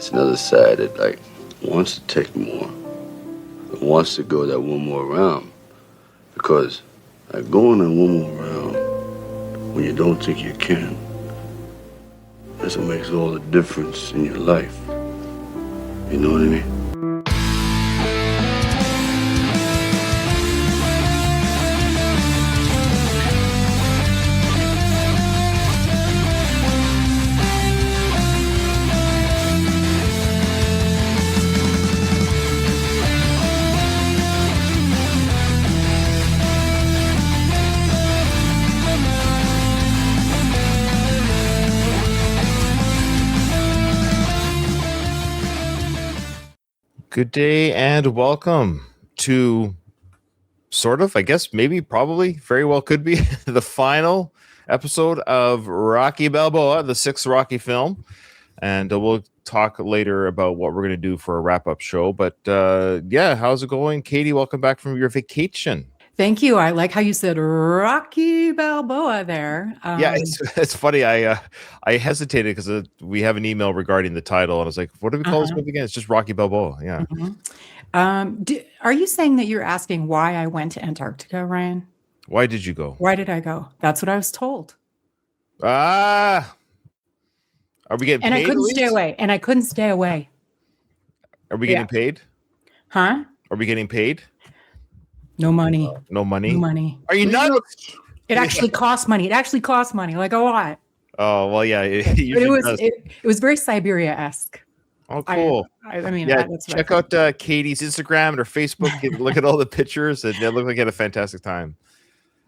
It's another side that like wants to take more, that wants to go that one more round. Because like going that one more round when you don't think you can, that's what makes all the difference in your life. You know what I mean? Good day and welcome to sort of, I guess, maybe, probably, very well could be the final episode of Rocky Balboa, the sixth Rocky film. And we'll talk later about what we're going to do for a wrap-up show. But yeah, how's it going? Katie, welcome back from your vacation. Thank you. I like how you said Rocky Balboa there. Yeah, it's funny. I hesitated because we have an email regarding the title, and I was like, "What do we call this movie again?" It's just Rocky Balboa. Yeah. Are you saying that you're asking why I went to Antarctica, Ryan? Why did you go? Why did I go? That's what I was told. Are we getting paid? I couldn't stay away. And I couldn't stay away. Are we getting paid? Huh? Are we getting paid? No money. No money? No money. Are you nuts? It actually costs money. It actually costs money, like a lot. Oh, well, yeah. It was very Siberia-esque. Oh, cool. I mean, yeah, check out Katie's Instagram and her Facebook. Look at all the pictures. And they look like you had a fantastic time.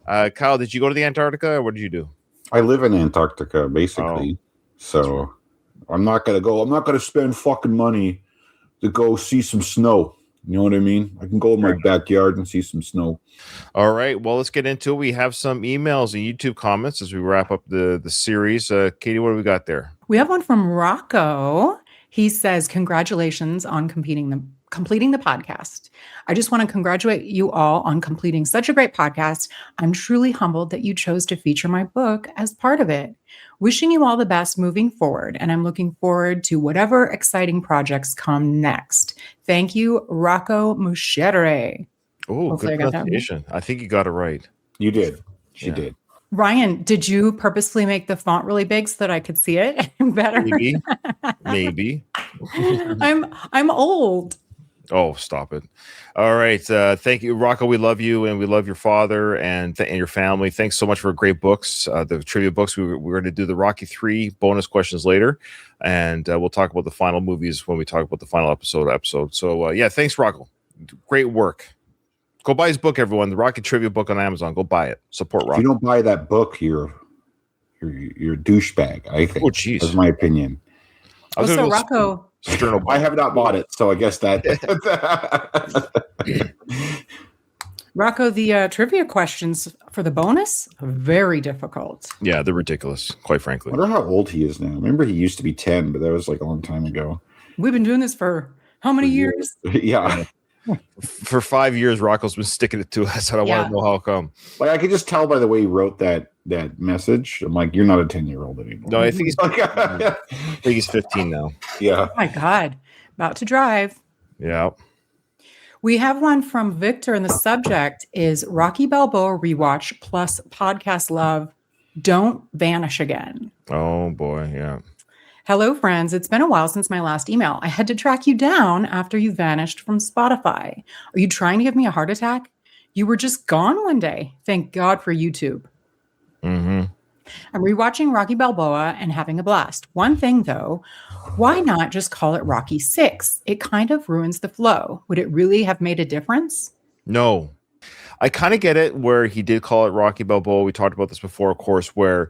Kyle, did you go to the Antarctica, or what did you do? I live in Antarctica, basically. So I'm not going to go. I'm not going to spend fucking money to go see some snow. You know what I mean? I can go in my backyard and see some snow. All right. Well, let's get into it. We have some emails and YouTube comments as we wrap up the series. Katie, what do we got there? We have one from Rocco. He says, congratulations on completing the podcast. I just want to congratulate you all on completing such a great podcast. I'm truly humbled that you chose to feature my book as part of it. Wishing you all the best moving forward, and I'm looking forward to whatever exciting projects come next. Thank you, Rocco Mushere. Oh, good pronunciation. I think you got it right. You did. She did. Ryan, did you purposely make the font really big so that I could see it better? Maybe. I'm old. Oh, stop it. All right. Thank you, Rocco. We love you, and we love your father and your family. Thanks so much for great books, the trivia books. We're going to do the Rocky 3 bonus questions later, and we'll talk about the final movies when we talk about the final episode. So, yeah, thanks, Rocco. Great work. Go buy his book, everyone. The Rocky Trivia book on Amazon. Go buy it. Support Rocco. If you don't buy that book, you're a douchebag, I think. Oh, jeez. That's my opinion. So Rocco... I have not bought it, so I guess that. Rocco, the trivia questions for the bonus are very difficult. Yeah, they're ridiculous, quite frankly. I wonder how old he is now. I remember he used to be 10, but that was like a long time ago. We've been doing this for how many years? Yeah. For 5 years, Rocco's been sticking it to us, and I want to know how come. Like, I could just tell by the way he wrote that message. I'm like, you're not a 10-year-old anymore. No, I think he's 15 now. Yeah. Oh my God. About to drive. Yeah. We have one from Victor, and the subject is Rocky Balboa rewatch plus podcast love. Don't vanish again. Oh, boy. Yeah. Hello, friends. It's been a while since my last email. I had to track you down after you vanished from Spotify. Are you trying to give me a heart attack? You were just gone one day. Thank God for YouTube. Mm-hmm. I'm rewatching Rocky Balboa and having a blast. One thing, though, why not just call it Rocky 6? It kind of ruins the flow. Would it really have made a difference? No. I kind of get it where he did call it Rocky Balboa. We talked about this before, of course, where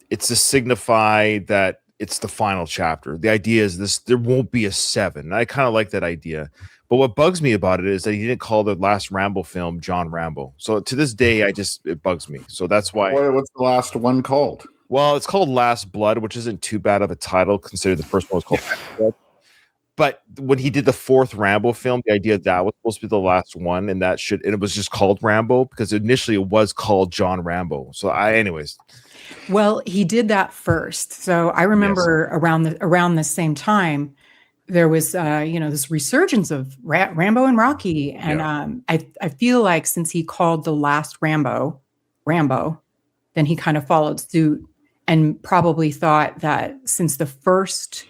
it's to signify that it's the final chapter. The idea is this: there won't be a 7. I kind of like that idea. But what bugs me about it is that he didn't call the last Rambo film John Rambo. So to this day, it bugs me. So that's why. What's the last one called? Well, it's called Last Blood, which isn't too bad of a title considering the first one was called Last Blood. But when he did the 4th Rambo film, the idea that was supposed to be the last one, and it was just called Rambo because initially it was called John Rambo. So anyways. Well, he did that first. So I remember around the same time, there was, this resurgence of Rambo and Rocky. And I feel like since he called the last Rambo, then he kind of followed suit and probably thought that since the first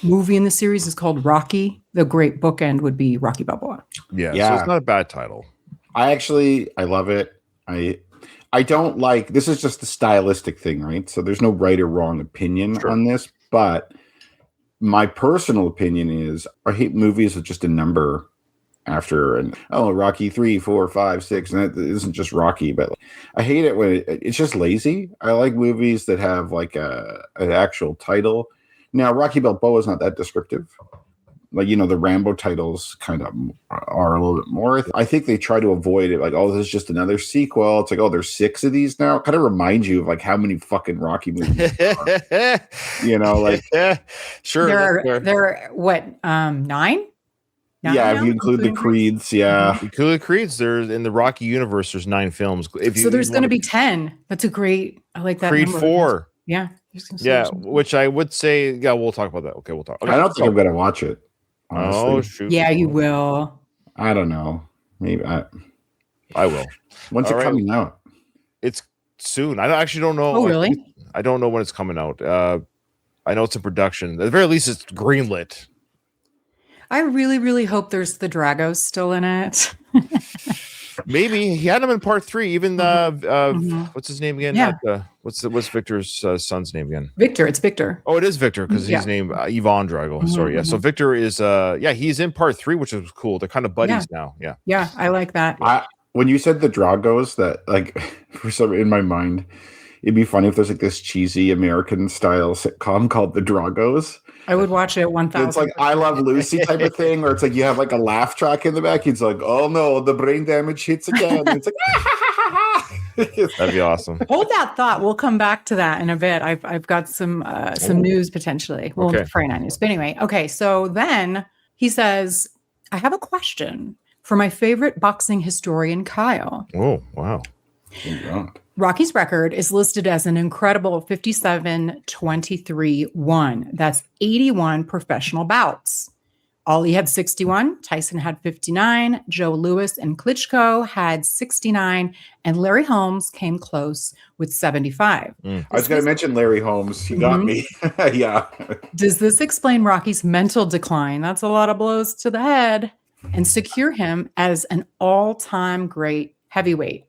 movie in the series is called Rocky, the great bookend would be Rocky Balboa. Yeah. So it's not a bad title. I love it. I don't like, this is just a stylistic thing, right? So there's no right or wrong opinion on this, but my personal opinion is I hate movies with just a number after, and Rocky 3, 4, 5, 6, and it isn't just Rocky, but I hate it when it's just lazy. I like movies that have like an actual title. Now, Rocky Balboa is not that descriptive. Like, the Rambo titles kind of are a little bit more. I think they try to avoid it. Like, this is just another sequel. It's like, there's 6 of these now. It kind of reminds you of like how many fucking Rocky movies there are. Like sure. There are what, 9? Yeah, if you include the Creeds, Include the Creeds, there's in the Rocky universe, there's 9 films. So there's going to be 10. That's a great. I like that. Creed number. 4. Yeah. Yeah, which I would say. Yeah, we'll talk about that. Okay, we'll talk. Okay. I don't think I'm going to watch it. Honestly. Oh shoot! Yeah, you will. I don't know. Maybe I will. When's it coming out? It's soon. I actually don't know. Oh, really? I don't know when it's coming out. I know it's in production. At the very least, it's greenlit. I really, really hope there's the Dragos still in it. Maybe he had him in part 3. Even what's his name again? Yeah. What's Victor's son's name again? Victor. It's Victor. Oh, it is Victor because he's named Ivan Drago. Sorry, yeah. So Victor is he's in part 3, which is cool. They're kind of buddies now. Yeah. Yeah, I like that. When you said the Dragos, that like for some in my mind, it'd be funny if there's like this cheesy American style sitcom called The Dragos. I would watch it 1,000. It's like I Love Lucy type of thing, or it's like you have like a laugh track in the back. He's like, "Oh no, the brain damage hits again." And it's like, that'd be awesome. Hold that thought. We'll come back to that in a bit. I've got some news potentially. Well, probably not news, but anyway. Okay, so then he says, "I have a question for my favorite boxing historian, Kyle." Oh wow! Rocky's record is listed as an incredible 57-23-1. That's 81 professional bouts. Ali had 61, Tyson had 59, Joe Louis and Klitschko had 69, and Larry Holmes came close with 75. I was going to mention Larry Holmes. He got me. Yeah. Does this explain Rocky's mental decline? That's a lot of blows to the head. And secure him as an all-time great heavyweight.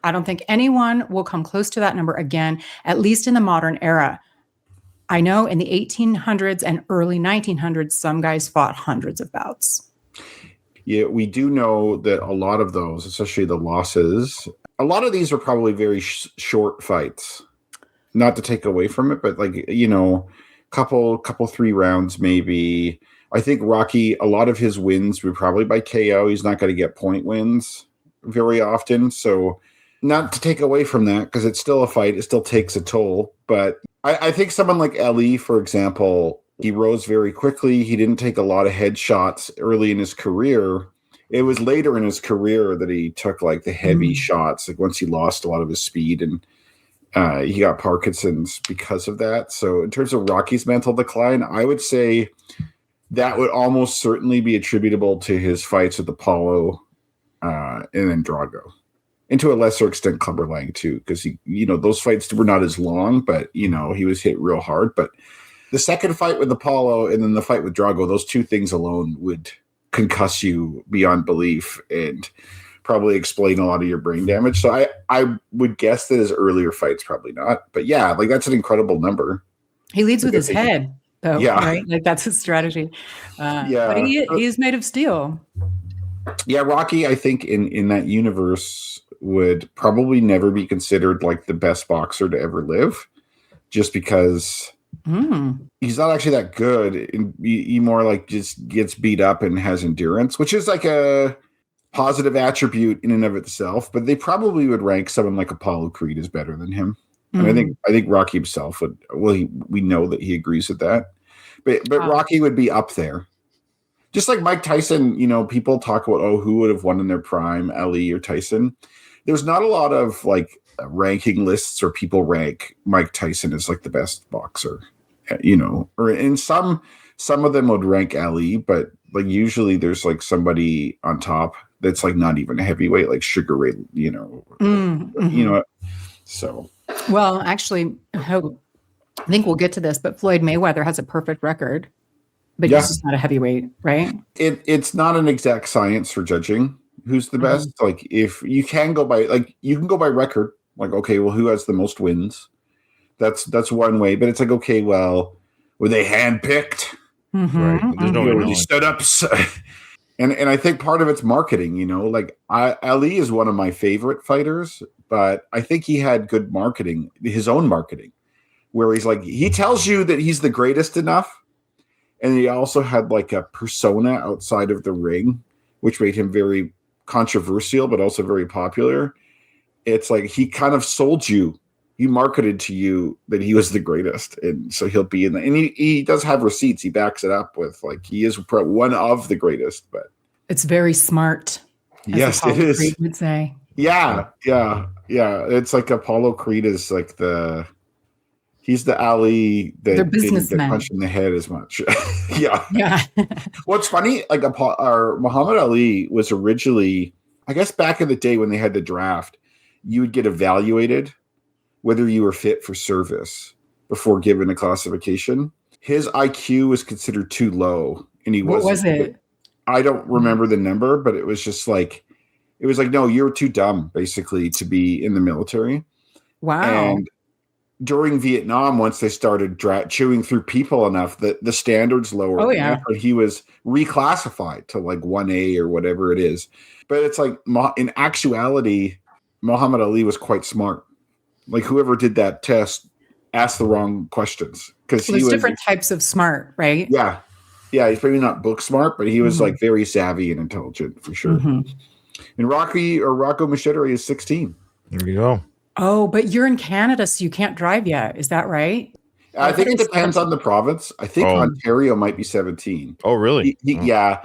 I don't think anyone will come close to that number again, at least in the modern era. I know in the 1800s and early 1900s, some guys fought hundreds of bouts. Yeah, we do know that a lot of those, especially the losses, a lot of these are probably very short fights. Not to take away from it, but like, couple 3 rounds maybe. I think Rocky, a lot of his wins were probably by KO. He's not going to get point wins very often. So not to take away from that, because it's still a fight. It still takes a toll. But I think someone like Ali, for example, he rose very quickly. He didn't take a lot of headshots early in his career. It was later in his career that he took like the heavy shots, like once he lost a lot of his speed, and he got Parkinson's because of that. So in terms of Rocky's mental decline, I would say that would almost certainly be attributable to his fights with Apollo and then Drago. And to a lesser extent, Clubber Lang too, because those fights were not as long, but he was hit real hard. But the second fight with Apollo and then the fight with Drago, those 2 things alone would concuss you beyond belief and probably explain a lot of your brain damage. So I would guess that his earlier fights probably not. But yeah, like that's an incredible number. He leads with his head, though. Yeah, right. Like that's his strategy. But he is made of steel. Yeah, Rocky, I think in that universe would probably never be considered like the best boxer to ever live, just because he's not actually that good. He more like just gets beat up and has endurance, which is like a positive attribute in and of itself. But they probably would rank someone like Apollo Creed as better than him. And I think Rocky himself would. Well, we know that he agrees with that. But Rocky would be up there. Just like Mike Tyson, people talk about, who would have won in their prime, Ali or Tyson. There's not a lot of like ranking lists or people rank Mike Tyson as like the best boxer, or in some some of them would rank Ali, but like usually there's like somebody on top that's like not even a heavyweight, like Sugar Ray, you know. So well, actually, I think we'll get to this, but Floyd Mayweather has a perfect record, but he's just not a heavyweight, right? It's not an exact science for judging who's the best. Like if you can go by record, like, okay, well, who has the most wins? That's one way, but it's like, okay, well, were they handpicked? Right. There's no they stood up. And I think part of it's marketing, you know, like Ali is one of my favorite fighters, but I think he had good marketing, his own marketing, where he's like, he tells you that he's the greatest enough. And he also had like a persona outside of the ring, which made him very controversial, but also very popular. It's like he kind of sold you. He marketed to you that he was the greatest. And so he'll be in the, and he does have receipts. He backs it up with like, he is one of the greatest, but it's very smart. Yes, it is. Creed would say. Yeah. It's like Apollo Creed is like he's the Ali that didn't get punched in the head as much. Yeah. What's funny, like Muhammad Ali was originally, I guess back in the day when they had the draft, you would get evaluated whether you were fit for service before given a classification. His IQ was considered too low, and he wasn't. What was it? I don't remember the number, but it was just like, no, you're too dumb, basically, to be in the military. Wow. And during Vietnam, once they started chewing through people enough, that the standards lowered. Oh, yeah. But he was reclassified to like 1A or whatever it is. But it's like, in actuality, Muhammad Ali was quite smart. Like whoever did that test asked the wrong questions because there's different types of smart, right? Yeah. He's maybe not book smart, but he was like very savvy and intelligent for sure. And Rocco Machete is 16. There you go. Oh, but you're in Canada, so you can't drive yet. Is that right? I think it depends on the province. I think Ontario might be 17. Oh, really? Yeah.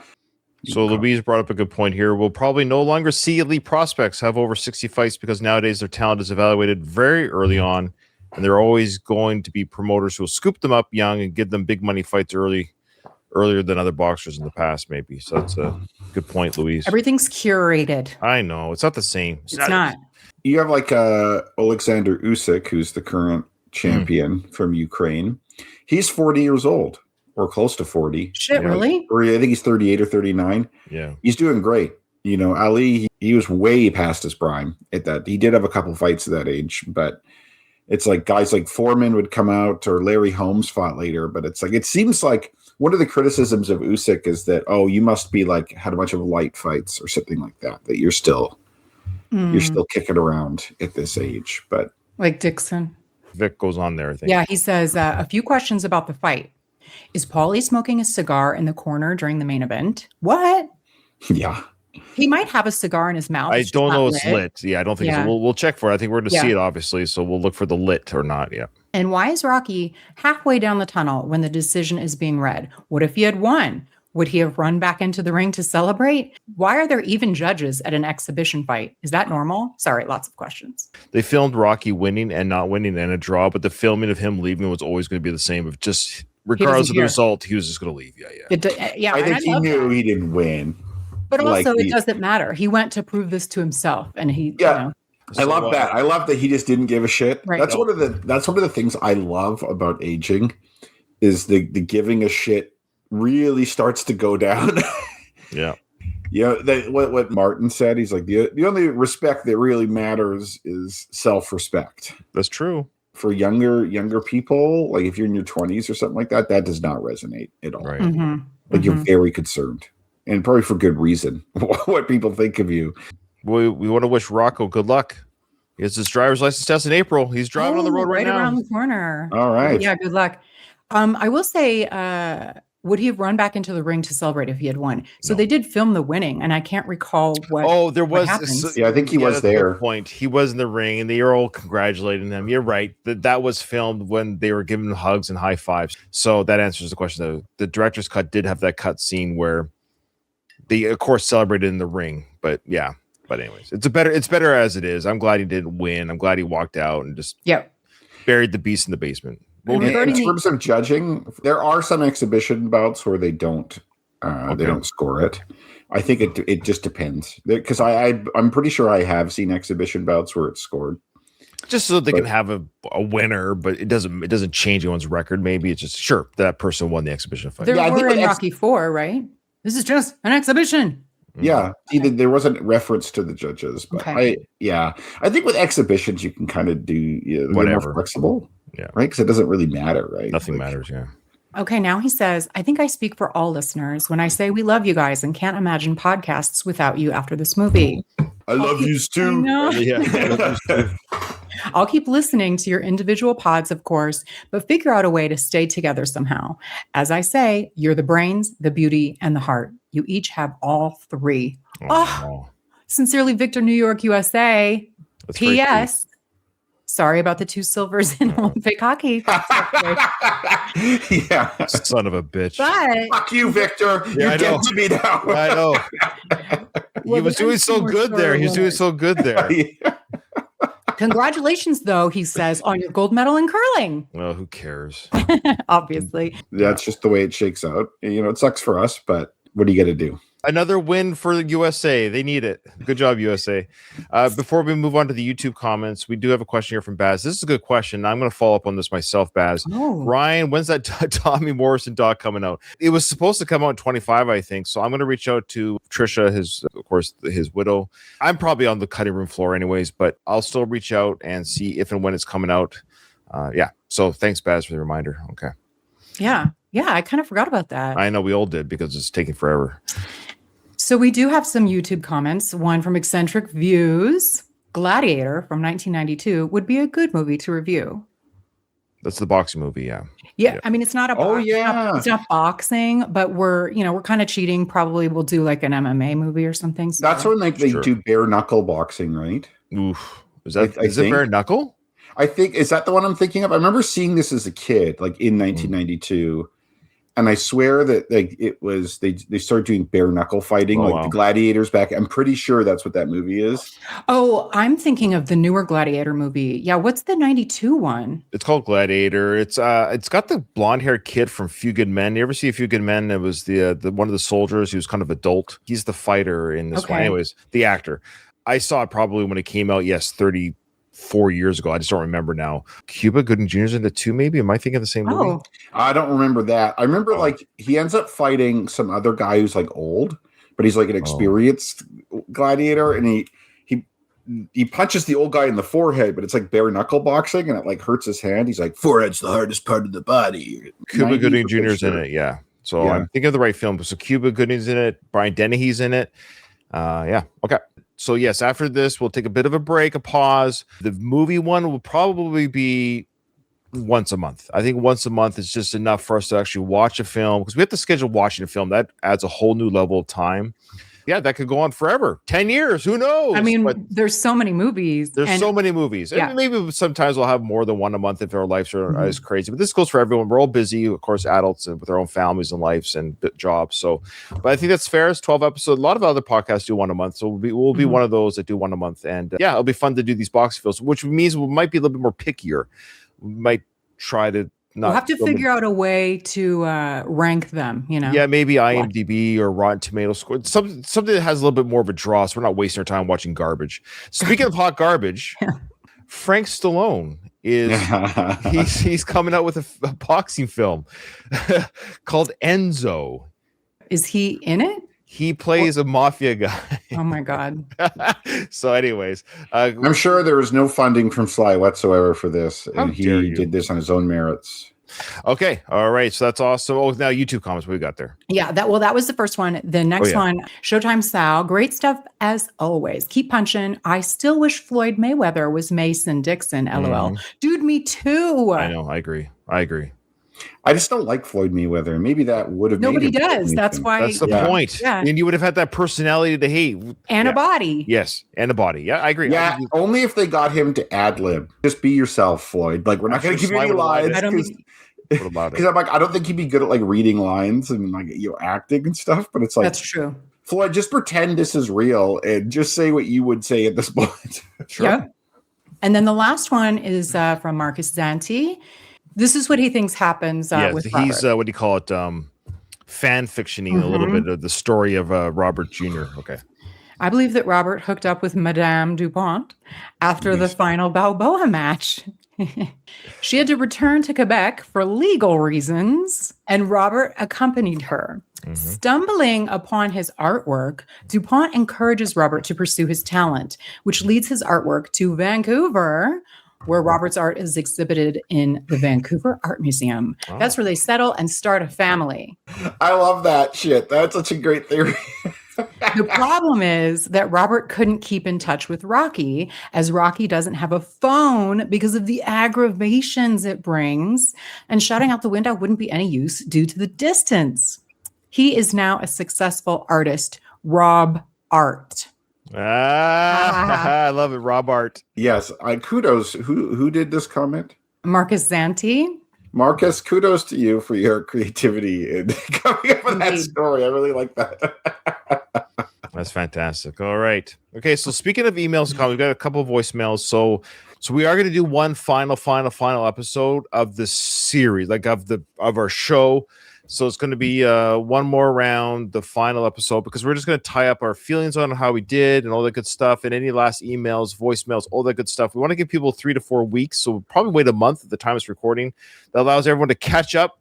So Louise brought up a good point here. We'll probably no longer see elite prospects have over 60 fights because nowadays their talent is evaluated very early on, and there are always going to be promoters who will scoop them up young and give them big money fights earlier than other boxers in the past, maybe. So that's a good point, Louise. Everything's curated. I know. It's not the same. It's not. You have like Alexander Usyk, who's the current champion from Ukraine. He's 40 years old. Or close to 40. Shit, really? Or I think he's 38 or 39. Yeah. He's doing great. You know, Ali, he was way past his prime at that. He did have a couple fights at that age, but it's like guys like Foreman would come out or Larry Holmes fought later. But it's like, it seems like one of the criticisms of Usyk is that, oh, you must be like had a bunch of light fights or something like that you're still kicking around at this age. But like Dixon. Vic goes on there, I think. Yeah, he says a few questions about the fight. Is Paulie smoking a cigar in the corner during the main event? What? Yeah. He might have a cigar in his mouth. I don't know it's lit. Yeah, I don't think so. We'll check for it. I think we're going to see it, obviously. So we'll look for the lit or not. Yeah. And why is Rocky halfway down the tunnel when the decision is being read? What if he had won? Would he have run back into the ring to celebrate? Why are there even judges at an exhibition fight? Is that normal? Sorry, lots of questions. They filmed Rocky winning and not winning and a draw, but the filming of him leaving was always going to be the same. Of just regardless of the result, he was just going to leave. Yeah. I think he knew he didn't win. But also, it doesn't matter. He went to prove this to himself, and he. Yeah, you know. I love that. I love that he just didn't give a shit. Right. That's one of the things I love about aging, is the giving a shit really starts to go down. Yeah. Yeah. What Martin said, he's like the only respect that really matters is self-respect. That's true. For younger people, like if you're in your 20s or something like that, that does not resonate at all. Right. Like you're very concerned, and probably for good reason, what people think of you. We want to wish Rocco good luck. He has his driver's license test in April. He's driving on the road right now. Right around the corner. All right. Yeah, good luck. I will say, would he have run back into the ring to celebrate if he had won? So they did film the winning, and I can't recall what. Oh, there was. I think he was there. Point. He was in the ring, and they were all congratulating him. You're right. That was filmed when they were giving hugs and high fives. So that answers the question. Though the director's cut did have that cut scene where they, of course, celebrated in the ring. But yeah. But anyways, it's better as it is. I'm glad he didn't win. I'm glad he walked out and just buried the beast in the basement. Well, in terms of judging, there are some exhibition bouts where they don't score it. I think it just depends, because I'm pretty sure I have seen exhibition bouts where it's scored. Just so they can have a winner, but it doesn't change anyone's record. Maybe it's just that person won the exhibition fight. There were in Rocky 4, right? This is just an exhibition. Yeah, there wasn't reference to the judges, but I think with exhibitions you can kind of do whatever, more flexible, right? Because it doesn't really matter, right? Nothing matters, yeah. Okay, now he says, I think I speak for all listeners when I say we love you guys and can't imagine podcasts without you after this movie. I love you too. I'll keep listening to your individual pods, of course, but figure out a way to stay together somehow. As I say, you're the brains, the beauty, and the heart. You each have all three. Oh, sincerely, Victor, New York, USA. That's P.S. Sorry about the 2 silvers in Olympic hockey. Yeah. Son of a bitch. But, fuck you, Victor. You're dead to me now. I know. He was doing so good there. He was doing so good there. Congratulations, though, he says, on your gold medal in curling. Well, who cares? Obviously. That's just the way it shakes out. It sucks for us, but what are you going to do? Another win for the USA. They need it. Good job, USA. Before we move on to the YouTube comments, we do have a question here from Baz. This is a good question. I'm going to follow up on this myself, Baz. Oh. Ryan, when's that Tommy Morrison doc coming out? It was supposed to come out in 25, I think. So I'm going to reach out to Trisha, his widow. I'm probably on the cutting room floor anyways, but I'll still reach out and see if and when it's coming out. So thanks, Baz, for the reminder. Okay. Yeah, I kind of forgot about that. I know we all did because it's taking forever. So we do have some YouTube comments. One from Eccentric Views. Gladiator from 1992 would be a good movie to review. That's the boxing movie, yeah. Yeah, I mean, it's not a it's not boxing, but we're kind of cheating. Probably we'll do like an MMA movie or something. So. That's when they do bare knuckle boxing, right? Oof. Is it bare knuckle? I think, is that the one I'm thinking of? I remember seeing this as a kid, like in 1992. And I swear that it was they started doing bare knuckle fighting, the Gladiators back. I'm pretty sure that's what that movie is. Oh, I'm thinking of the newer Gladiator movie. Yeah, what's the 92 one? It's called Gladiator. It's got the blonde-haired kid from Few Good Men. You ever see A Few Good Men? It was the one of the soldiers who's kind of adult. He's the fighter in this one. Anyways, the actor. I saw it probably when it came out. Yes, 34 years ago. I just don't remember now. Cuba Gooding Jr.'s in the 2, maybe? Am I thinking of the same movie? I don't remember that. I remember he ends up fighting some other guy who's old, but he's an experienced gladiator, and he punches the old guy in the forehead, but it's bare knuckle boxing, and it hurts his hand. He's like, forehead's the hardest part of the body. Cuba Gooding Jr.'s in it, yeah. So I'm thinking of the right film. So Cuba Gooding's in it. Brian Dennehy's in it. Okay. So yes, after this, we'll take a bit of a break, a pause. The movie one will probably be once a month. I think once a month is just enough for us to actually watch a film, because we have to schedule watching a film. That adds a whole new level of time. Yeah, that could go on forever. 10 years, who knows? I mean, there's so many movies. So many movies. Yeah. And maybe sometimes we'll have more than one a month if our lives are as crazy. But this goes for everyone. We're all busy, of course, adults and with our own families and lives and jobs. So, but I think that's fair. It's 12 episodes. A lot of other podcasts do one a month. So we'll be one of those that do one a month. And it'll be fun to do these box films, which means we might be a little bit more pickier. We might try to we'll have to figure out a way to rank them, Yeah, maybe IMDb or Rotten Tomatoes score. Something that has a little bit more of a draw, so we're not wasting our time watching garbage. Speaking of hot garbage, Frank Stallone he's coming out with a boxing film called Enzo. Is he in it? He plays a mafia guy. Oh my God. So anyways, I'm sure there was no funding from Sly whatsoever for this. And he did this on his own merits. Okay. All right. So that's awesome. Oh, now YouTube comments. What we got there? Yeah. That was the first one. The next one, Showtime Sal. Great stuff as always. Keep punching. I still wish Floyd Mayweather was Mason Dixon. LOL. Dude, me too. I know. I agree. I just don't like Floyd Mayweather. Maybe that would have. Nobody does. That's why. That's the point. Yeah. And you would have had that personality to hate. And a body. Yes. And a body. Yeah, I agree. Yeah. Only if they got him to ad lib. Just be yourself, Floyd. We're not going to give you any lines. Because I'm I don't think he'd be good at reading lines and acting and stuff. But it's that's true. Floyd, just pretend this is real and just say what you would say at this point. Sure. Yeah. And then the last one is from Marcus Zanti. This is what he thinks happens with he's Robert. what do you call it? Fan fictioning a little bit of the story of Robert Jr. Okay. I believe that Robert hooked up with Madame Dupont after the final Balboa match. She had to return to Quebec for legal reasons, and Robert accompanied her. Stumbling upon his artwork, Dupont encourages Robert to pursue his talent, which leads his artwork to Vancouver, where Robert's art is exhibited in the Vancouver Art Museum. Oh. That's where they settle and start a family. I love that shit. That's such a great theory. The problem is that Robert couldn't keep in touch with Rocky, as Rocky doesn't have a phone because of the aggravations it brings, and shouting out the window wouldn't be any use due to the distance. He is now a successful artist, Rob Art. I love it, Rob Art. Yes, kudos. Who did this comment? Marcus Zanti. Marcus, kudos to you for your creativity in coming up with that story. I really like that. That's fantastic. All right. Okay, so speaking of emails, we've got a couple of voicemails. So we are going to do one final episode of this series, like of our show. So it's going to be one more round, the final episode, because we're just going to tie up our feelings on how we did and all that good stuff, and any last emails, voicemails, all that good stuff. We want to give people 3 to 4 weeks, so we'll probably wait a month at the time it's recording. That allows everyone to catch up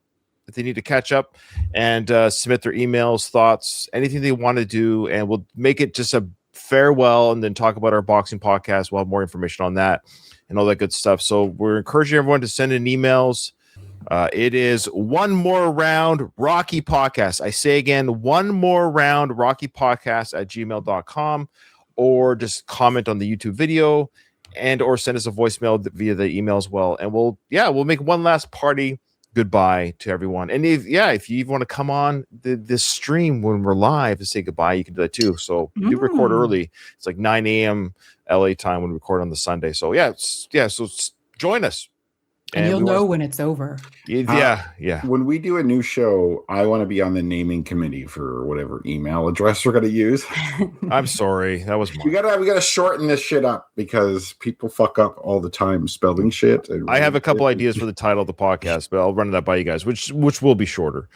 if they need to catch up and submit their emails, thoughts, anything they want to do, and we'll make it just a farewell and then talk about our boxing podcast. We'll have more information on that and all that good stuff. So we're encouraging everyone to send in emails. It is One More Round Rocky Podcast. I say again, One More Round Rocky Podcast at gmail.com, or just comment on the YouTube video and or send us a voicemail via the email as well. And we'll make one last party goodbye to everyone. And if you even want to come on this stream when we're live to say goodbye, you can do that too. So we do record early. It's like 9 a.m. LA time when we record on the Sunday. So so join us. And you'll know when it's over. Yeah. When we do a new show, I want to be on the naming committee for whatever email address we're going to use. I'm sorry. That was mine. We gotta shorten this shit up because people fuck up all the time spelling shit. I have a couple ideas for the title of the podcast, but I'll run that by you guys, which will be shorter.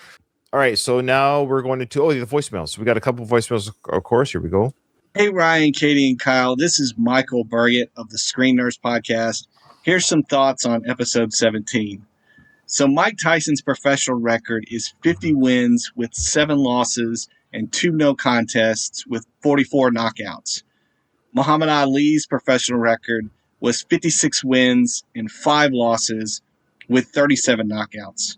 All right. So now we're going to the voicemails. So we got a couple of voicemails, of course. Here we go. Hey, Ryan, Katie, and Kyle. This is Michael Burgett of the Screen Nurse Podcast. Here's some thoughts on episode 17. So Mike Tyson's professional record is 50 wins with 7 losses and 2 no contests with 44 knockouts. Muhammad Ali's professional record was 56 wins and 5 losses with 37 knockouts.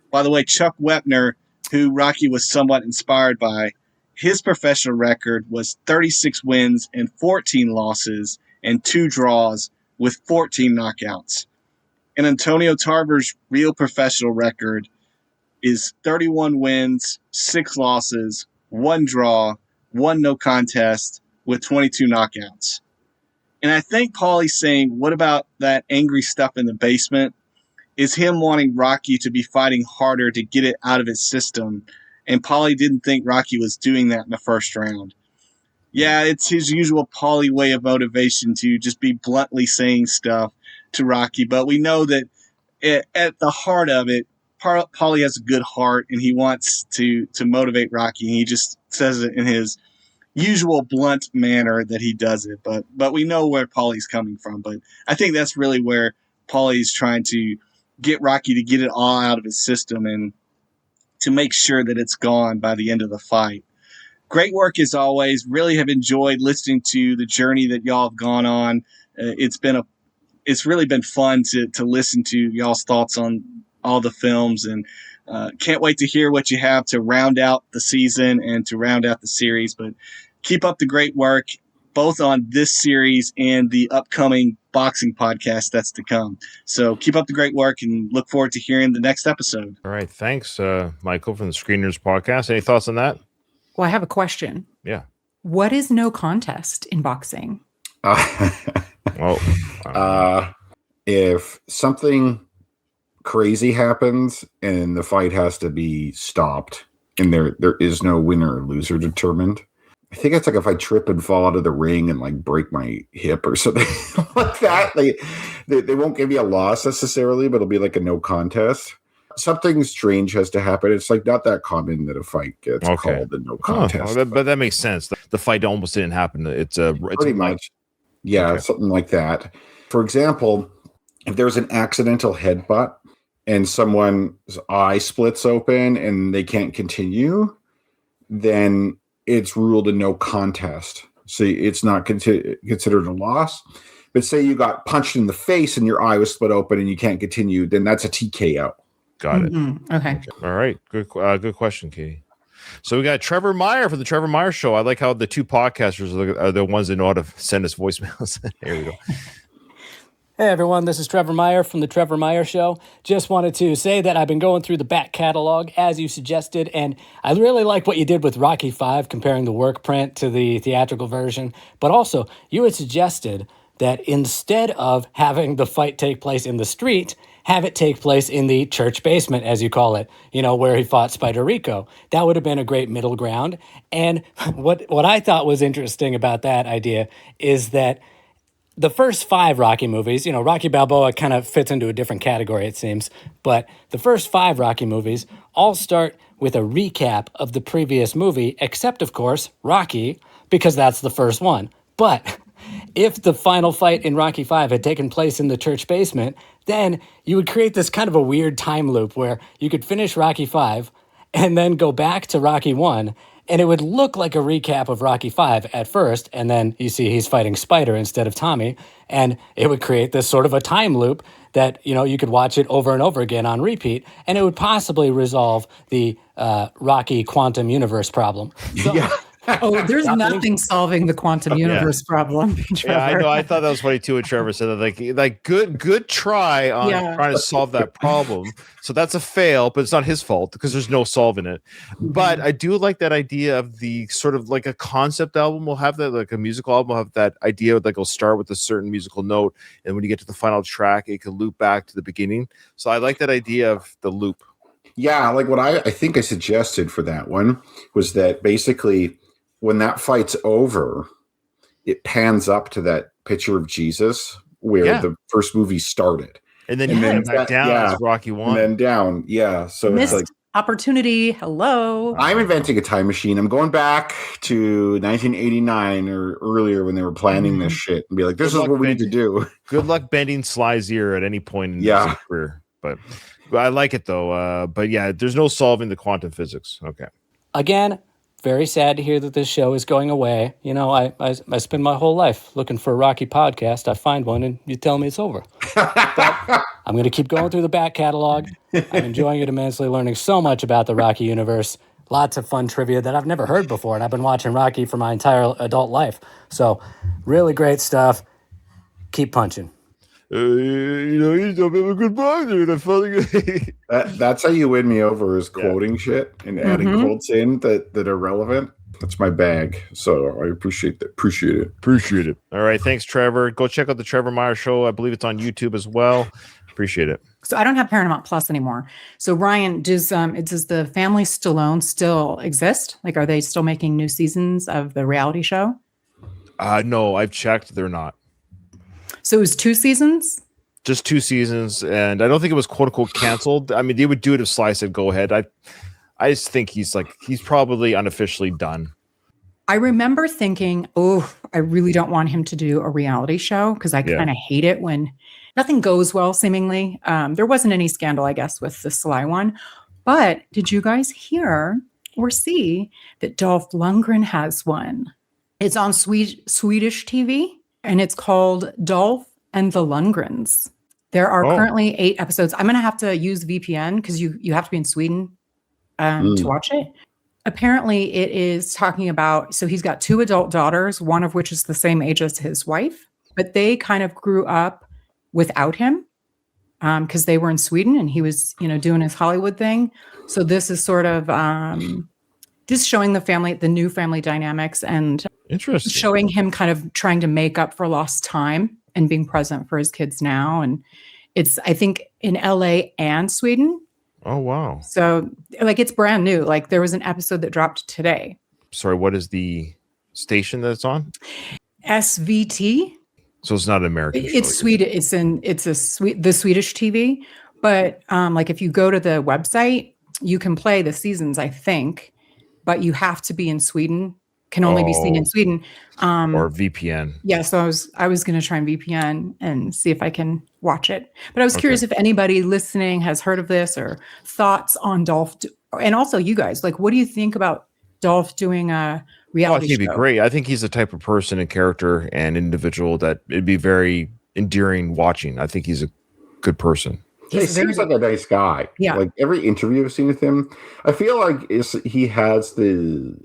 By the way, Chuck Wepner, who Rocky was somewhat inspired by, his professional record was 36 wins and 14 losses and 2 draws with 14 knockouts. And Antonio Tarver's real professional record is 31 wins, 6 losses, 1 draw, 1 no contest with 22 knockouts. And I think Paulie's saying, what about that angry stuff in the basement? Is him wanting Rocky to be fighting harder to get it out of his system. And Paulie didn't think Rocky was doing that in the first round. Yeah, it's his usual Paulie way of motivation to just be bluntly saying stuff to Rocky. But we know that at the heart of it, Paulie has a good heart and he wants to motivate Rocky. And he just says it in his usual blunt manner that he does it. But we know where Paulie's coming from. But I think that's really where Paulie's trying to get Rocky to get it all out of his system and to make sure that it's gone by the end of the fight. Great work as always. Really have enjoyed listening to the journey that y'all have gone on. It's really been fun to listen to y'all's thoughts on all the films, and can't wait to hear what you have to round out the season and to round out the series. But keep up the great work, both on this series and the upcoming boxing podcast that's to come. So keep up the great work and look forward to hearing the next episode. All right. Thanks, Michael, from the Screeners Podcast. Any thoughts on that? Well, I have a question. Yeah. What is no contest in boxing? If something crazy happens and the fight has to be stopped and there is no winner or loser determined, I think it's like if I trip and fall out of the ring and like break my hip or something like that. They won't give you a loss necessarily, but it'll be like a no contest. Something strange has to happen. It's like not that common that a fight gets called a no contest. But that makes sense. The fight almost didn't happen. It's pretty much. Yeah, something like that. For example, if there's an accidental headbutt and someone's eye splits open and they can't continue, then it's ruled a no contest. So it's not considered a loss. But say you got punched in the face and your eye was split open and you can't continue, then that's a TKO. Got it. Okay. All right. Good question, Katie. So we got Trevor Meyer for the Trevor Meyer Show. I like how the two podcasters are the ones that know how to send us voicemails. Here we go. Hey everyone, this is Trevor Meyer from the Trevor Meyer Show. Just wanted to say that I've been going through the back catalog as you suggested, and I really like what you did with Rocky V, comparing the work print to the theatrical version. But also, you had suggested that instead of having the fight take place in the street, have it take place in the church basement, as you call it, where he fought Spider Rico. That would have been a great middle ground. And what I thought was interesting about that idea is that the first 5 Rocky movies, Rocky Balboa kind of fits into a different category, it seems, but the first 5 Rocky movies all start with a recap of the previous movie, except, of course, Rocky, because that's the first one. But if the final fight in Rocky V had taken place in the church basement, then you would create this kind of a weird time loop where you could finish Rocky V and then go back to Rocky I, and it would look like a recap of Rocky V at first, and then you see he's fighting Spider instead of Tommy, and it would create this sort of a time loop that, you could watch it over and over again on repeat, and it would possibly resolve the Rocky quantum universe problem. So, Yeah. Oh, there's nothing solving the quantum universe problem. Trevor. Yeah, I know. I thought that was funny too. When Trevor said that, like good try on trying to solve that problem. So that's a fail, but it's not his fault because there's no solving it. But I do like that idea of the sort of like a concept album will have that, like a musical album will have that idea, like it'll start with a certain musical note, and when you get to the final track, it can loop back to the beginning. So I like that idea of the loop. Yeah, like what I think I suggested for that one was that basically when that fight's over, it pans up to that picture of Jesus where the first movie started. And then back down as Rocky I. And then down. Yeah. So Missed it's like opportunity. Hello. I'm inventing a time machine. I'm going back to 1989 or earlier when they were planning this shit and be like, this is what we need to do. Good luck bending Sly's ear at any point in his career. But I like it though. But yeah, there's no solving the quantum physics. Okay. Again, very sad to hear that this show is going away. I spend my whole life looking for a Rocky podcast. I find one and you tell me it's over. But I'm going to keep going through the back catalog. I'm enjoying it immensely, learning so much about the Rocky universe. Lots of fun trivia that I've never heard before, and I've been watching Rocky for my entire adult life. So really great stuff. Keep punching. He's a good boxer. And I felt like that's how you win me over is quoting shit and adding quotes in that are relevant. That's my bag. So I appreciate that. Appreciate it. All right. Thanks, Trevor. Go check out the Trevor Meyer Show. I believe it's on YouTube as well. Appreciate it. So I don't have Paramount Plus anymore. So Ryan, does the family Stallone still exist? Like, are they still making new seasons of the reality show? No, I've checked. They're not. So it was 2 seasons? Just 2 seasons, and I don't think it was quote unquote canceled. I mean, they would do it if Sly said go ahead. I just think he's probably unofficially done. I remember thinking, I really don't want him to do a reality show because I kind of hate it when nothing goes well, seemingly. There wasn't any scandal, I guess, with the Sly one. But did you guys hear or see that Dolph Lundgren has one? It's on Swedish TV. And it's called Dolph and the Lundgrens. There are currently 8 episodes. I'm going to have to use VPN because you have to be in Sweden to watch it. Apparently, it is talking about, so he's got 2 adult daughters, one of which is the same age as his wife. But they kind of grew up without him because they were in Sweden and he was, doing his Hollywood thing. So this is sort of just showing the new family dynamics and interesting, showing him kind of trying to make up for lost time and being present for his kids now. And it's, I think, in LA and Sweden. Oh, wow. So like, it's brand new. Like there was an episode that dropped today. Sorry, what is the station that it's on? SVT. So it's not an American show. It's Swedish. The Swedish TV. But like if you go to the website, you can play the seasons, I think, but you have to be in Sweden. Can only be seen in Sweden. Or VPN. Yeah, so I was going to try and VPN and see if I can watch it. But I was curious if anybody listening has heard of this or thoughts on Dolph. And also you guys, like, what do you think about Dolph doing a reality I think show? it'd be great. I think he's the type of person and character and individual that it'd be very endearing watching. I think he's a good person. He seems like a nice guy. Yeah. Like every interview I've seen with him, I feel like he has the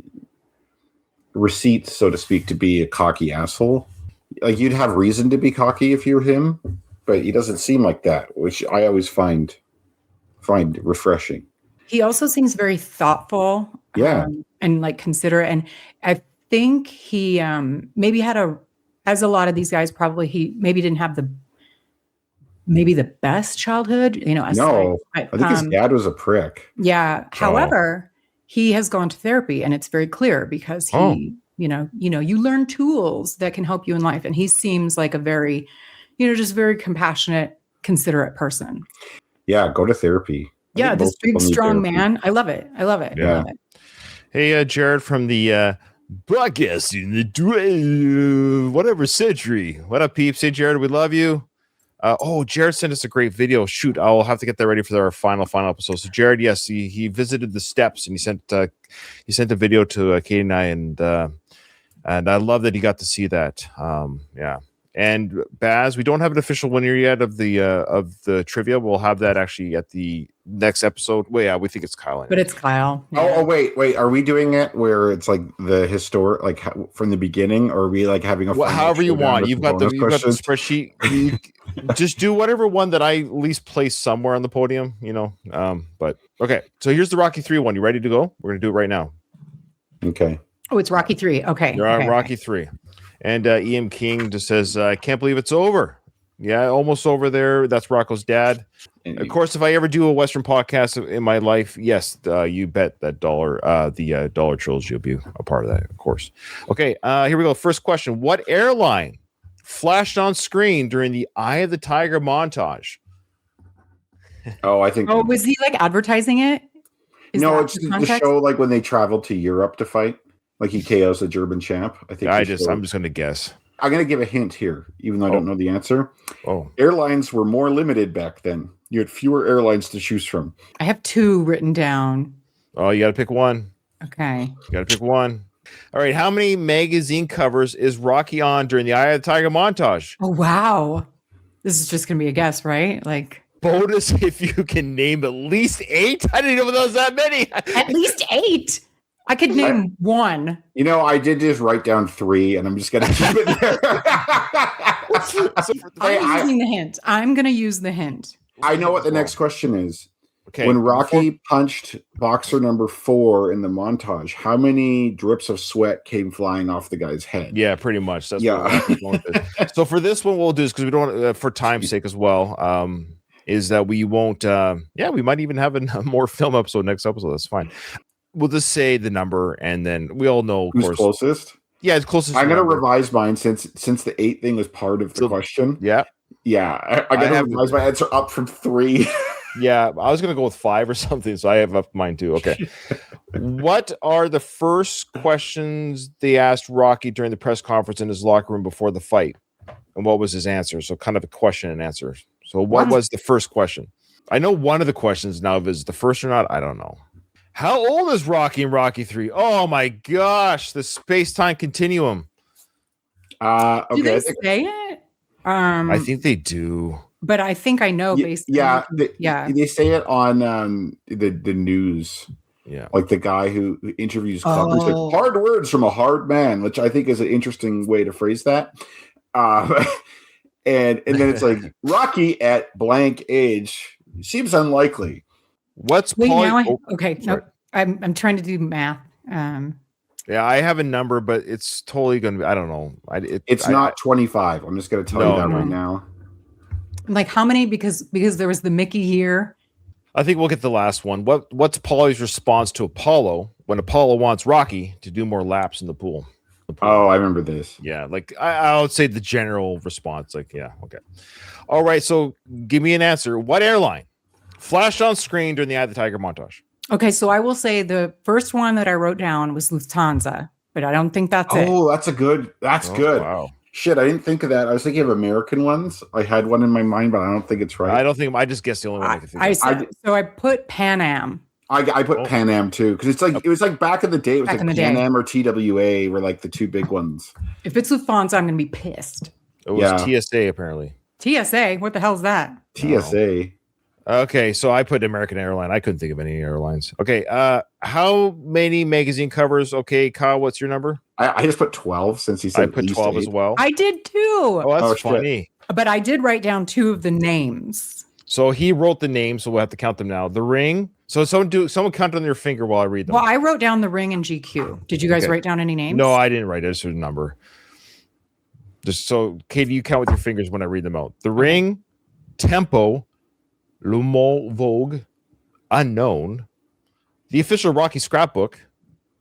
receipts, so to speak, to be a cocky asshole. Like you'd have reason to be cocky if you were him, but he doesn't seem like that, which I always find refreshing. He also seems very thoughtful. Yeah. And like considerate. And I think he maybe had as a lot of these guys, probably he maybe didn't have the best childhood, No, I think his dad was a prick. Yeah. However, he has gone to therapy, and it's very clear because he, you learn tools that can help you in life. And he seems like a very, just very compassionate, considerate person. Yeah. Go to therapy. Yeah. This big, strong man. I love it. Yeah. I love it. Hey, Jared from the broadcast in the whatever century. What up, peeps? Hey, Jared, we love you. Jared sent us a great video. Shoot, I'll have to get that ready for our final episode. So, Jared, yes, he visited the steps and he sent a video to Katie and I, and I love that he got to see that. Yeah. And Baz, we don't have an official winner yet of the trivia. We'll have that actually at the next episode. Well, yeah, we think it's Kyle. Anyway. But it's Kyle. Yeah. Oh, wait. Are we doing it where it's like the historic, like from the beginning, or are we like having a however you want? You've got the spreadsheet. You just do whatever one that I at least place somewhere on the podium, But okay, so here's the Rocky 3 one. You ready to go? We're gonna do it right now. Okay. Oh, it's Rocky 3. Okay. You're on Rocky 3. And EM King just says, I can't believe it's over. Yeah, almost over there. That's Rocco's dad. Of course, if I ever do a Western podcast in my life, yes, you bet that the Dollar Trilogy will be a part of that, of course. Okay, here we go. First question. What airline flashed on screen during the Eye of the Tiger montage? Oh, I think. Oh, was he like advertising it? No, it's the show like when they traveled to Europe to fight. Like he KOs the German champ. I think. I'm just going to guess. I'm going to give a hint here, even though I don't know the answer. Oh, airlines were more limited back then. You had fewer airlines to choose from. I have 2 written down. Oh, you got to pick one. Okay. You got to pick one. All right. How many magazine covers is Rocky on during the Eye of the Tiger montage? Oh, wow. This is just going to be a guess, right? Like bonus if you can name at least 8. I didn't know there was that many. At least 8. I could name 1. I did just write down 3, and I'm just going to keep it there. I'm using the hint. I'm going to use the hint. I know what the next question is. Okay. When Rocky punched boxer number 4 in the montage, how many drips of sweat came flying off the guy's head? Yeah, pretty much. That's what so for this one, we'll do is because we don't want for time's sake as well. Is that we won't? We might even have a more film episode next episode. That's fine. We'll just say the number, and then we all know, of course, closest. Yeah, it's closest. I'm going to revise mine since the 8 thing was part of the question. Yeah. Yeah, I got to revise my answer up from 3. Yeah, I was going to go with 5 or something, so I have up mine too. Okay. What are the first questions they asked Rocky during the press conference in his locker room before the fight? And what was his answer? So kind of a question and answer. So what was the first question? I know one of the questions now. If it's the first or not, I don't know. How old is Rocky in Rocky 3? Oh my gosh, the space-time continuum. Okay. Do they say it? I think they do. But I think I know basically. Yeah. They say it on the news. Yeah. Like the guy who interviews Clubber said, hard words from a hard man, which I think is an interesting way to phrase that. And then it's like Rocky at blank age seems unlikely. What's okay? No, I'm trying to do math. Yeah, I have a number, but it's totally going to be. I don't know. It's not 25. I'm just going to tell you that right now. Like how many? Because there was the Mickey year. I think we'll get the last one. What's Paulie's response to Apollo when Apollo wants Rocky to do more laps in the pool? Oh, I remember this. Yeah, like I would say the general response, like, yeah, okay. All right, so give me an answer. What airline flashed on screen during the Eye of the Tiger montage? Okay, so I will say the first one that I wrote down was Lufthansa, but I don't think that's it. Oh, that's good. Wow. Shit, I didn't think of that. I was thinking of American ones. I had one in my mind, but I don't think it's right. I just guessed the only one I could think of. So I put Pan Am. I put Pan Am too, because it's like it was like back in the day. It was Back like in the Pan day. Am or TWA were like the two big ones. If it's Lufthansa, I'm going to be pissed. It was TSA apparently. TSA? What the hell's that? TSA. Okay, so I put American Airline. I couldn't think of any airlines. Okay, how many magazine covers? Okay, Kyle, what's your number? I just put 12 since he said I put 12 as well. I did too. Oh, that's funny. But I did write down 2 of the names. So he wrote the names, so we'll have to count them now. The Ring. So someone count on their finger while I read them. Well, I wrote down The Ring and GQ. Did you guys write down any names? No, I didn't write it. Just a number. Just so, Katie, you count with your fingers when I read them out. The Ring, Tempo, Le Mans Vogue, Unknown, The Official Rocky Scrapbook,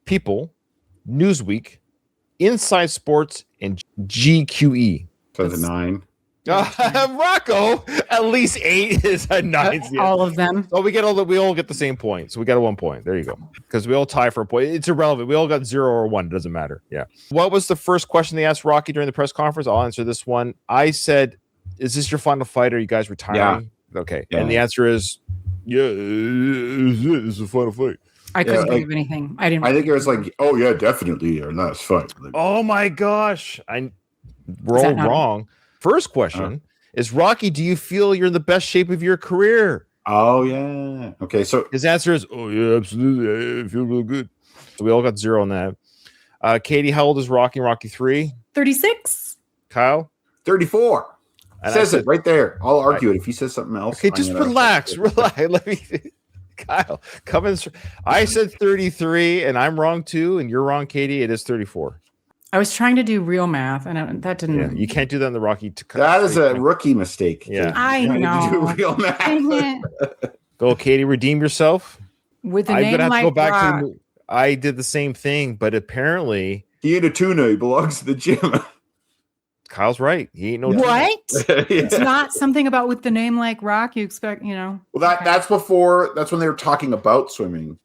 People, Newsweek, Inside Sports, and GQE. So it's a 9. Rocco, at least 8 is a 9. All of them. So we all get the same point. So we got a 1 point. There you go. Because we all tie for a point. It's irrelevant. We all got 0 or 1. It doesn't matter. Yeah. What was the first question they asked Rocky during the press conference? I'll answer this one. I said, "Is this your final fight? Are you guys retiring?" Yeah. Okay. Yeah. And the answer is, "Yeah, this is the final fight." I couldn't think of anything. I think it was like, "Oh yeah, definitely our last fight." Oh my gosh, we're all wrong. First question is, Rocky, do you feel you're in the best shape of your career? Oh, yeah. Okay, so his answer is, oh, yeah, absolutely. I feel real good. So we all got 0 on that. Katie, how old is Rocky in Rocky 3? 36. Kyle? 34. Says it right there. I'll argue it if he says something else. Okay, just relax. Let me... Kyle, come in. I said 33, and I'm wrong too, and you're wrong, Katie. It is 34. I was trying to do real math, and that didn't. Yeah, you can't do that in the Rocky. That is a rookie mistake. Yeah, I know. Do real math. Go, Katie. Redeem yourself. With a name like go back to the, I did the same thing, but apparently he ain't a tuna. He belongs to the gym. Kyle's right. He ain't no what? Yeah. It's not something about with the name like Rock. You expect, Well, that's before. That's when they were talking about swimming.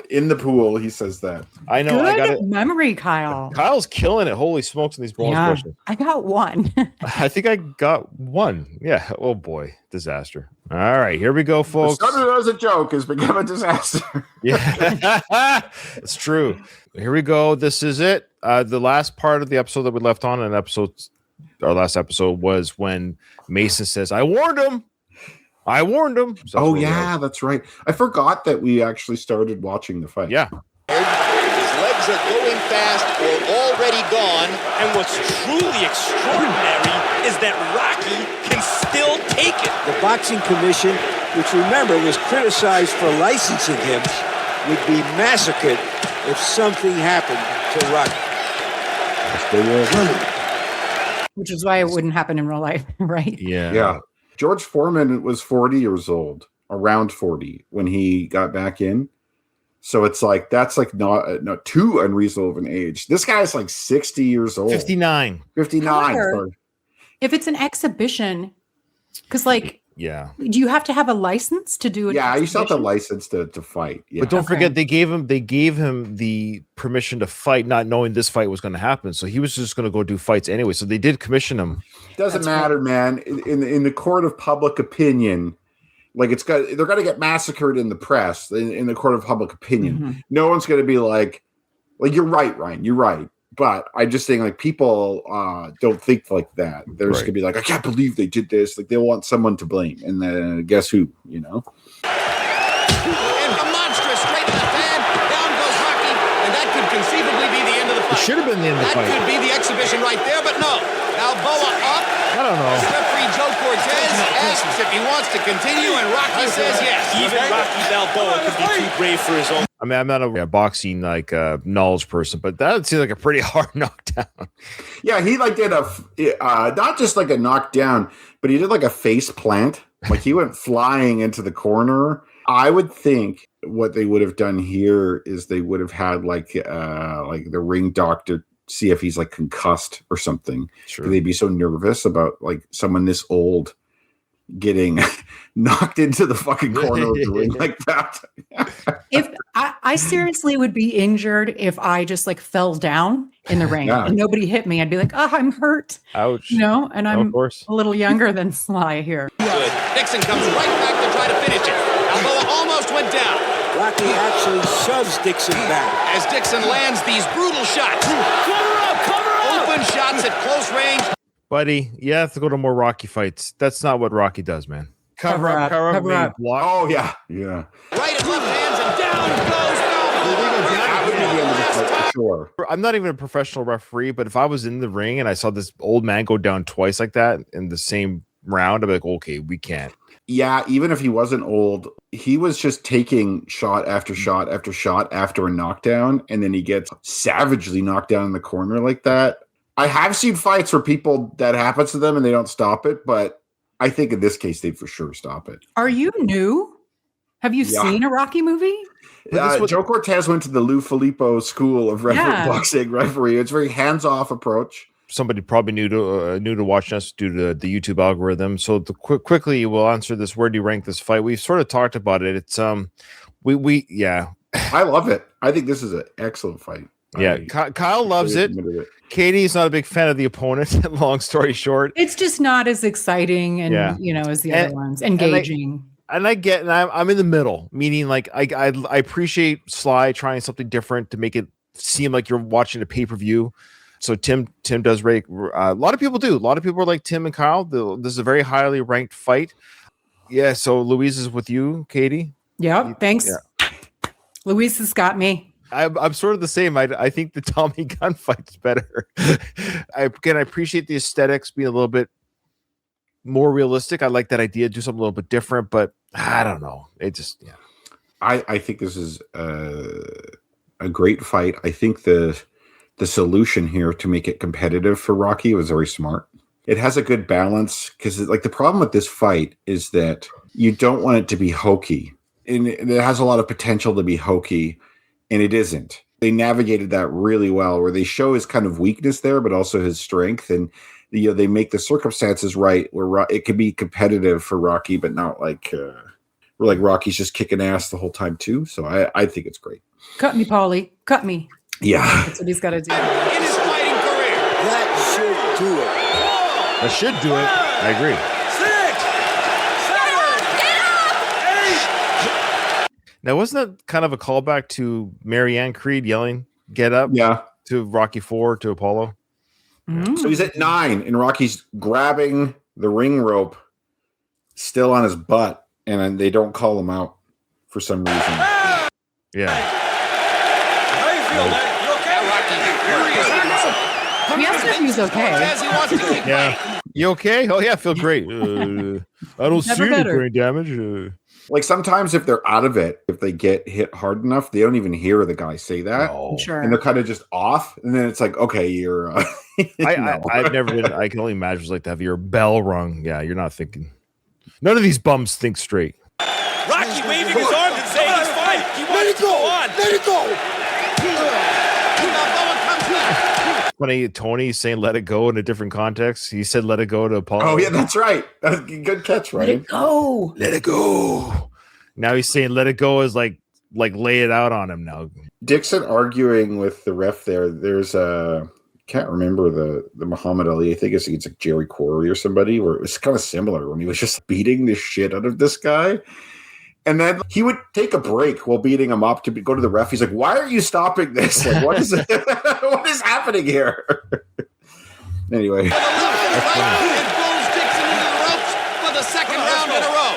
In the pool, he says that. I know. Good I got it. Memory, Kyle. Kyle's killing it. Holy smokes! In these bonus questions, I got 1. I think I got 1. Yeah. Oh boy, disaster. All right, here we go, folks. Started as a joke has become a disaster. Yeah, it's true. Here we go. This is it. The last part of the episode that we left on, our last episode was when Mason says, "I warned him." So that's right. I forgot that we actually started watching the fight. Yeah. His legs are going fast or already gone. And what's truly extraordinary is that Rocky can still take it. The Boxing Commission, which remember was criticized for licensing him, would be massacred if something happened to Rocky. Which is why it wouldn't happen in real life, right? Yeah. George Foreman was 40 years old, around 40, when he got back in. So it's like, that's like not too unreasonable of an age. This guy's like 60 years old. 59. However, if it's an exhibition, because yeah, do you have to have a license to do it? Yeah, you still have the license to fight. Yeah. But don't forget, they gave him the permission to fight, not knowing this fight was going to happen. So he was just going to go do fights anyway. So they did commission him. Doesn't matter, man. In the court of public opinion, they're going to get massacred in the press. In the court of public opinion, no one's going to be like you're right, Ryan. You're right. But I just think people don't think like that. They're just gonna be like, I can't believe they did this. Like they want someone to blame, and then guess who? And a monstrous straight left hand. Down goes Rocky, and that could conceivably be the end of the fight. It should have been the end of the fight. That could be the exhibition right there, but no. Balboa up. I don't know. Referee Joe Cortez asks if he wants to continue, and Rocky says yes. Even Rocky Balboa could be too brave for his own. I mean, I'm not a boxing knowledge person, but that seems like a pretty hard knockdown. Yeah, he did not just like a knockdown, but he did like a face plant. Like he went flying into the corner. I would think what they would have done here is they would have had like the ring doctor see if he's like concussed or something. Sure. They'd be so nervous about like someone this old getting knocked into the fucking corner of the ring like that. If I seriously would be injured if I just like fell down in the ring and nobody hit me, I'd be like, oh, I'm hurt. Ouch. You know, and I'm of course. a little younger than Sly here. Good. Dixon comes right back to try to finish it. Balboa almost went down. Rocky actually shoves Dixon back. As Dixon lands these brutal shots. Cover up! Open shots at close range. Buddy, you have to go to more Rocky fights. That's not what Rocky does, man. Cover up. Cover up. Block. Oh, yeah. Right and left hands, and down goes Balboa. That would be the end of the fight for sure. I'm not even a professional referee, but if I was in the ring and I saw this old man go down twice like that in the same round, I'd be like, okay, we can't. Yeah, even if he wasn't old, he was just taking shot after shot after shot after a knockdown, and then he gets savagely knocked down in the corner like that. I have seen fights where people that happens to them and they don't stop it, but I think in this case they'd for sure stop it. Are you new? Have you seen a Rocky movie? Joe Cortez went to the Lou Filippo School of Boxing Referee. It's a very hands-off approach. Somebody probably new to watching us due to the YouTube algorithm. So quickly we'll answer this. Where do you rank this fight? We've sort of talked about it. It's I love it. I think this is an excellent fight. Yeah, Kyle loves it. Katie's not a big fan of the opponent. Long story short, it's just not as exciting and as the other ones. Engaging. And I'm in the middle, meaning like I appreciate Sly trying something different to make it seem like you're watching a pay-per-view. So Tim does rate. A lot of people do. A lot of people are like Tim and Kyle. This is a very highly ranked fight. Yeah. So Louise is with you, Katie. Yep. Thanks. Yeah. Louise has got me. I'm sort of the same. I think the Tommy Gunn fight's better. I appreciate the aesthetics being a little bit more realistic. I like that idea. Do something a little bit different, but I don't know. It just I think this is a great fight. I think the solution here to make it competitive for Rocky was very smart. It has a good balance because like the problem with this fight is that you don't want it to be hokey, and it has a lot of potential to be hokey. And it isn't. They navigated that really well, where they show his kind of weakness there, but also his strength. And they make the circumstances right where it could be competitive for Rocky, but not like Rocky's just kicking ass the whole time too. So I think it's great. Cut me, Paulie. Cut me. Yeah, that's what he's got to do. In his fighting career, that should do it. That should do it. I agree. 6, 7, 8. Now, wasn't that kind of a callback to Marianne Creed yelling, "Get up"? Yeah. To Rocky IV, to Apollo. Mm. So he's at 9, and Rocky's grabbing the ring rope, still on his butt, and they don't call him out for some reason. Yeah. How do you feel, man? You okay? Rocky, We asked him if he was okay. Yeah. You okay? Oh, yeah, I feel great. I don't see any brain damage. Like sometimes if they're out of it, if they get hit hard enough, they don't even hear the guy say that. No. Sure. And they're kind of just off. And then it's like, okay, you're... I've never been... I can only imagine it's like to have your bell rung. Yeah, you're not thinking... None of these bums think straight. Rocky waving his arms and saying he's fine. He wants to go on. Let it go. Funny, Tony saying "let it go" in a different context. He said "let it go" to Apollo. Oh yeah, that's right. That's a good catch, right? Let it go. Let it go. Now he's saying "let it go" is like lay it out on him now. Dixon arguing with the ref there. There's can't remember the Muhammad Ali. I think it's like Jerry Quarry or somebody where it was kind of similar when he was just beating the shit out of this guy. And then he would take a break while beating him up to go to the ref. He's like, "Why are you stopping this? Like, what is what is happening here?" Anyway, and pulls Dixon into the ropes for the second round in a row.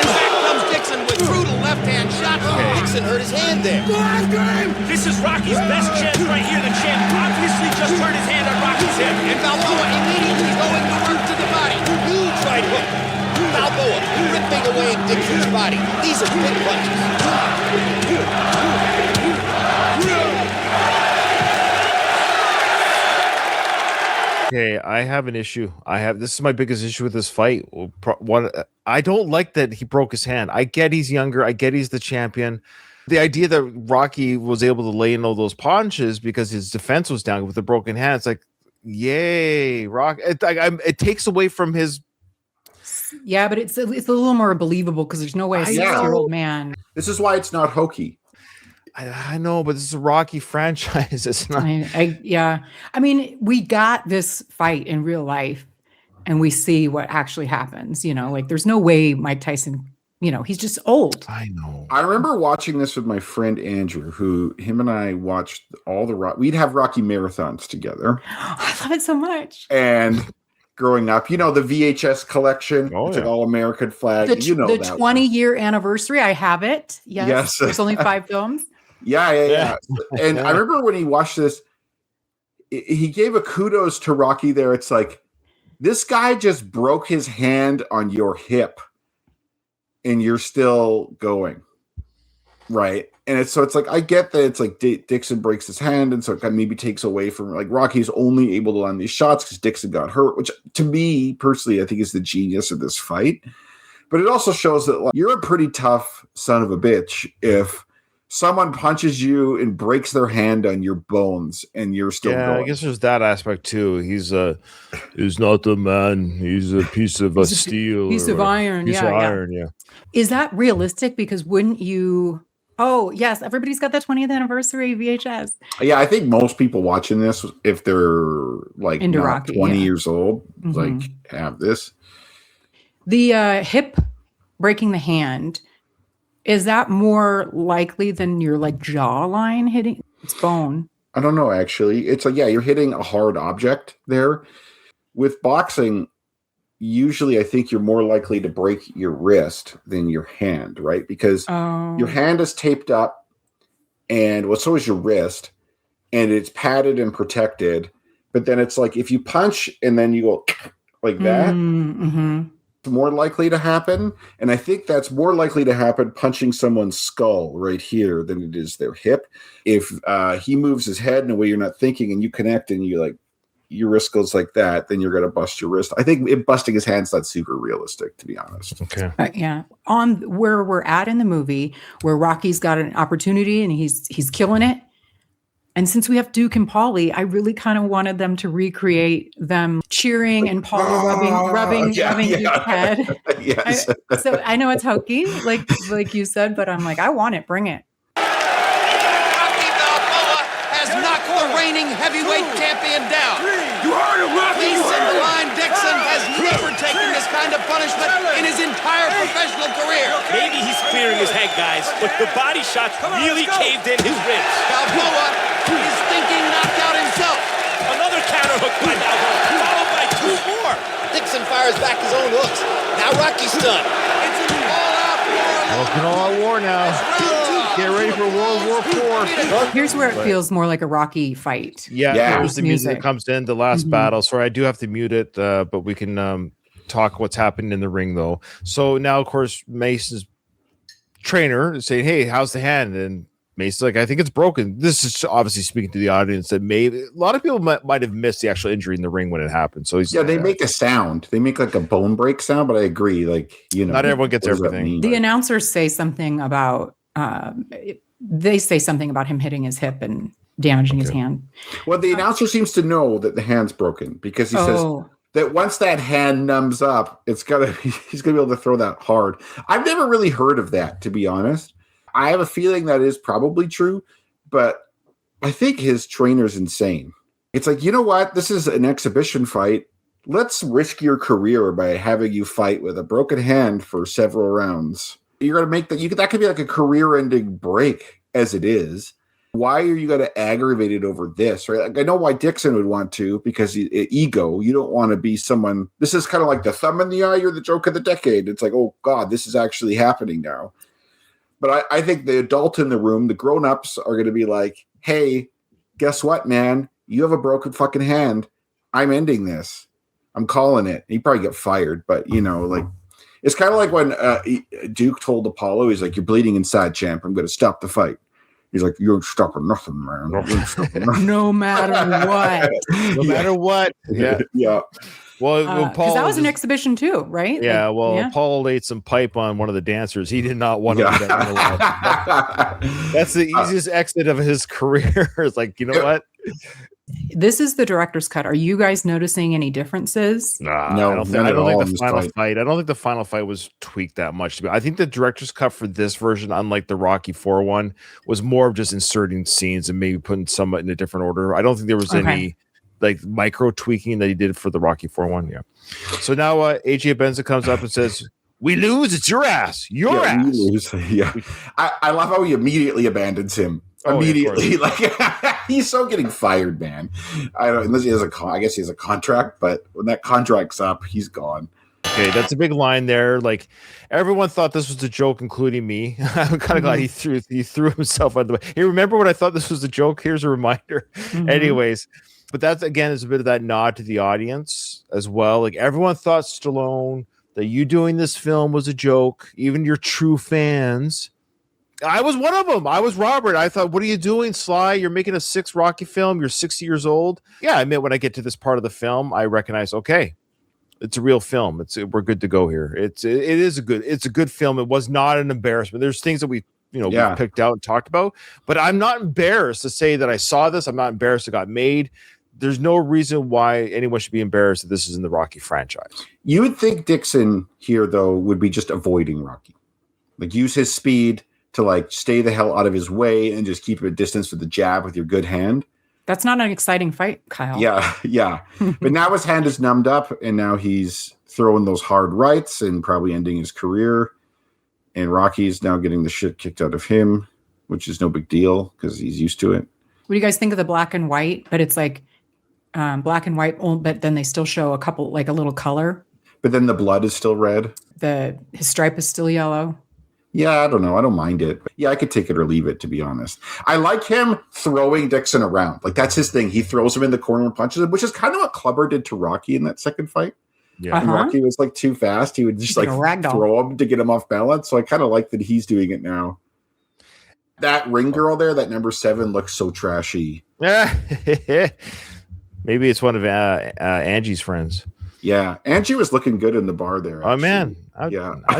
And back comes Dixon with brutal left-hand shots. Dixon hurt his hand there. This is Rocky's best chance right here. The champ obviously just turned his hand on Rocky's hip. And Balboa immediately going to work to the body. Huge right hook. Balboa ripping away at Dixon's body. These are big punches. Okay, I have an issue. This is my biggest issue with this fight. One, I don't like that he broke his hand. I get he's younger. I get he's the champion. the idea that Rocky was able to lay in all those punches because his defense was down with the broken hand, it's like, yay, Rock. It takes away from his. Yeah, but it's a little more believable because there's no way a 6-year-old man. This is why it's not hokey. I know, but this is a Rocky franchise. It's not. Yeah. I mean, we got this fight in real life, and we see what actually happens. You know, like there's no way Mike Tyson. You know, he's just old. I know. I remember watching this with my friend Andrew, him and I watched all the we'd have Rocky marathons together. I love it so much. And growing up, the VHS collection, it's like all American flag. The 20-year anniversary, I have it. Yes. There's only 5 films. Yeah. And I remember when he watched this, he gave a kudos to Rocky there. It's like, this guy just broke his hand on your hip and you're still going. Right. And it's like, I get that it's like Dixon breaks his hand. And so it maybe takes away from like Rocky's only able to land these shots because Dixon got hurt, which to me personally, I think is the genius of this fight. But it also shows that like, you're a pretty tough son of a bitch if someone punches you and breaks their hand on your bones and you're still going. I guess there's that aspect too. He's not a man. He's a piece of steel. Piece of iron. Piece of iron. Yeah. Is that realistic? Because wouldn't you? Oh, yes. Everybody's got that 20th anniversary VHS. Yeah, I think most people watching this, if they're like into not Rocky, 20 years old, like have this. The hip breaking the hand, is that more likely than your like jawline hitting its bone? I don't know, actually. It's like, you're hitting a hard object there. With boxing, usually I think you're more likely to break your wrist than your hand, right? Because your hand is taped up and so is your wrist, and it's padded and protected. But then it's like if you punch and then you go like that, it's more likely to happen. And I think that's more likely to happen punching someone's skull right here than it is their hip. If he moves his head in a way you're not thinking and you connect and you like, your wrist goes like that, then you're going to bust your wrist. I think busting his hand's not super realistic, to be honest. Okay. Yeah. On where we're at in the movie, where Rocky's got an opportunity and he's killing it. And since we have Duke and Paulie, I really kind of wanted them to recreate them cheering and Paulie rubbing Duke's head. Yes. So I know it's hokey, like you said, but I'm like, I want it. Bring it. Rocky Balboa has knocked the reigning heavyweight champion down. You heard him, Rocky! Line Dixon has never taken this kind of punishment in his entire professional career. Maybe he's clearing his head, guys, but the body shots really caved in his ribs. Balboa is thinking knockout himself. Another counter hook by Balboa, followed by 2 more. Dixon fires back his own hooks. Now Rocky's stunned. It's an all-out war. War now. Get ready for World War IV. Here's where it feels more like a Rocky fight. Here's the music that comes in, the last battle. Sorry, I do have to mute it, but we can talk what's happening in the ring, though. So now, of course, Mason's trainer is saying, hey, how's the hand? And Mason's like, I think it's broken. This is obviously speaking to the audience that maybe a lot of people might have missed the actual injury in the ring when it happened. So they make a sound. They make like a bone break sound, but I agree. Like, not everyone gets everything. The announcers say something about they say something about him hitting his hip and damaging his hand. Well, the announcer seems to know that the hand's broken because he says that once that hand numbs up, he's gonna be able to throw that hard. I've never really heard of that, to be honest. I have a feeling that is probably true, but I think his trainer's insane. It's like, you know what? This is an exhibition fight. Let's risk your career by having you fight with a broken hand for several rounds. You're going to make that could be like a career-ending break as it is. Why are you going to aggravate it over this, right? Like, I know why Dixon would want to, because ego. You don't want to be someone. This is kind of like the thumb in the eye. You're the joke of the decade. It's like, oh God, this is actually happening now. But I think the adult in the room, the grown-ups, are going to be like, hey, guess what, man? You have a broken fucking hand. I'm ending this. I'm calling it. You probably get fired, but it's kind of like when Duke told Apollo, he's like, you're bleeding inside, champ. I'm going to stop the fight. He's like, you ain't stopping nothing, man. No matter what. No matter what. Yeah. Well, because that was an exhibition too, right? Yeah, Like, well, Paul laid some pipe on one of the dancers. He did not want to do that. That's the easiest exit of his career. It's like, you know what? This is the director's cut. Are you guys noticing any differences? Nah, No, I don't none at all think in the this final fight. fight. I don't think the final fight was tweaked that much. I think the director's cut for this version, unlike the Rocky 4 one, was more of just inserting scenes and maybe putting some in a different order. I don't think there was any like micro tweaking that he did for the Rocky 4 one. Yeah. So now AJ Benson comes up and says, "We lose. It's your ass. Your ass." We lose. Yeah. I love how he immediately abandons him. Immediately, like he's so getting fired, man. I don't unless he has I guess he has a contract, but when that contract's up, he's gone. Okay, that's a big line there. Like everyone thought this was a joke, including me. I'm kind of glad he threw himself out of the way. Hey, remember when I thought this was a joke? Here's a reminder. Anyways, but that's again is a bit of that nod to the audience as well. Like everyone thought Stallone that you doing this film was a joke, even your true fans. I was one of them. I was Robert. I thought, what are you doing, Sly? You're making a 6 Rocky film. You're 60 years old. Yeah, I admit when I get to this part of the film, I recognize, okay, it's a real film. We're good to go here. It's a good film. It was not an embarrassment. There's things that we picked out and talked about, but I'm not embarrassed to say that I saw this. I'm not embarrassed it got made. There's no reason why anyone should be embarrassed that this is in the Rocky franchise. You would think Dixon here, though, would be just avoiding Rocky, like use his speed to like stay the hell out of his way and just keep a distance with the jab with your good hand. That's not an exciting fight, Kyle. Yeah. But now his hand is numbed up and now he's throwing those hard rights and probably ending his career. And Rocky's now getting the shit kicked out of him, which is no big deal because he's used to it. What do you guys think of the black and white? But it's like black and white, but then they still show a little color. But then the blood is still red. His stripe is still yellow. Yeah, I don't know. I don't mind it. But yeah, I could take it or leave it, to be honest. I like him throwing Dixon around. Like, that's his thing. He throws him in the corner and punches him, which is kind of what Clubber did to Rocky in that second fight. Yeah. When Rocky was, like, too fast, he would just, like, throw him to get him off balance. So I kind of like that he's doing it now. That ring girl there, that number 7, looks so trashy. Maybe it's one of Angie's friends. Yeah, Angie was looking good in the bar there. Actually. Oh man, I'd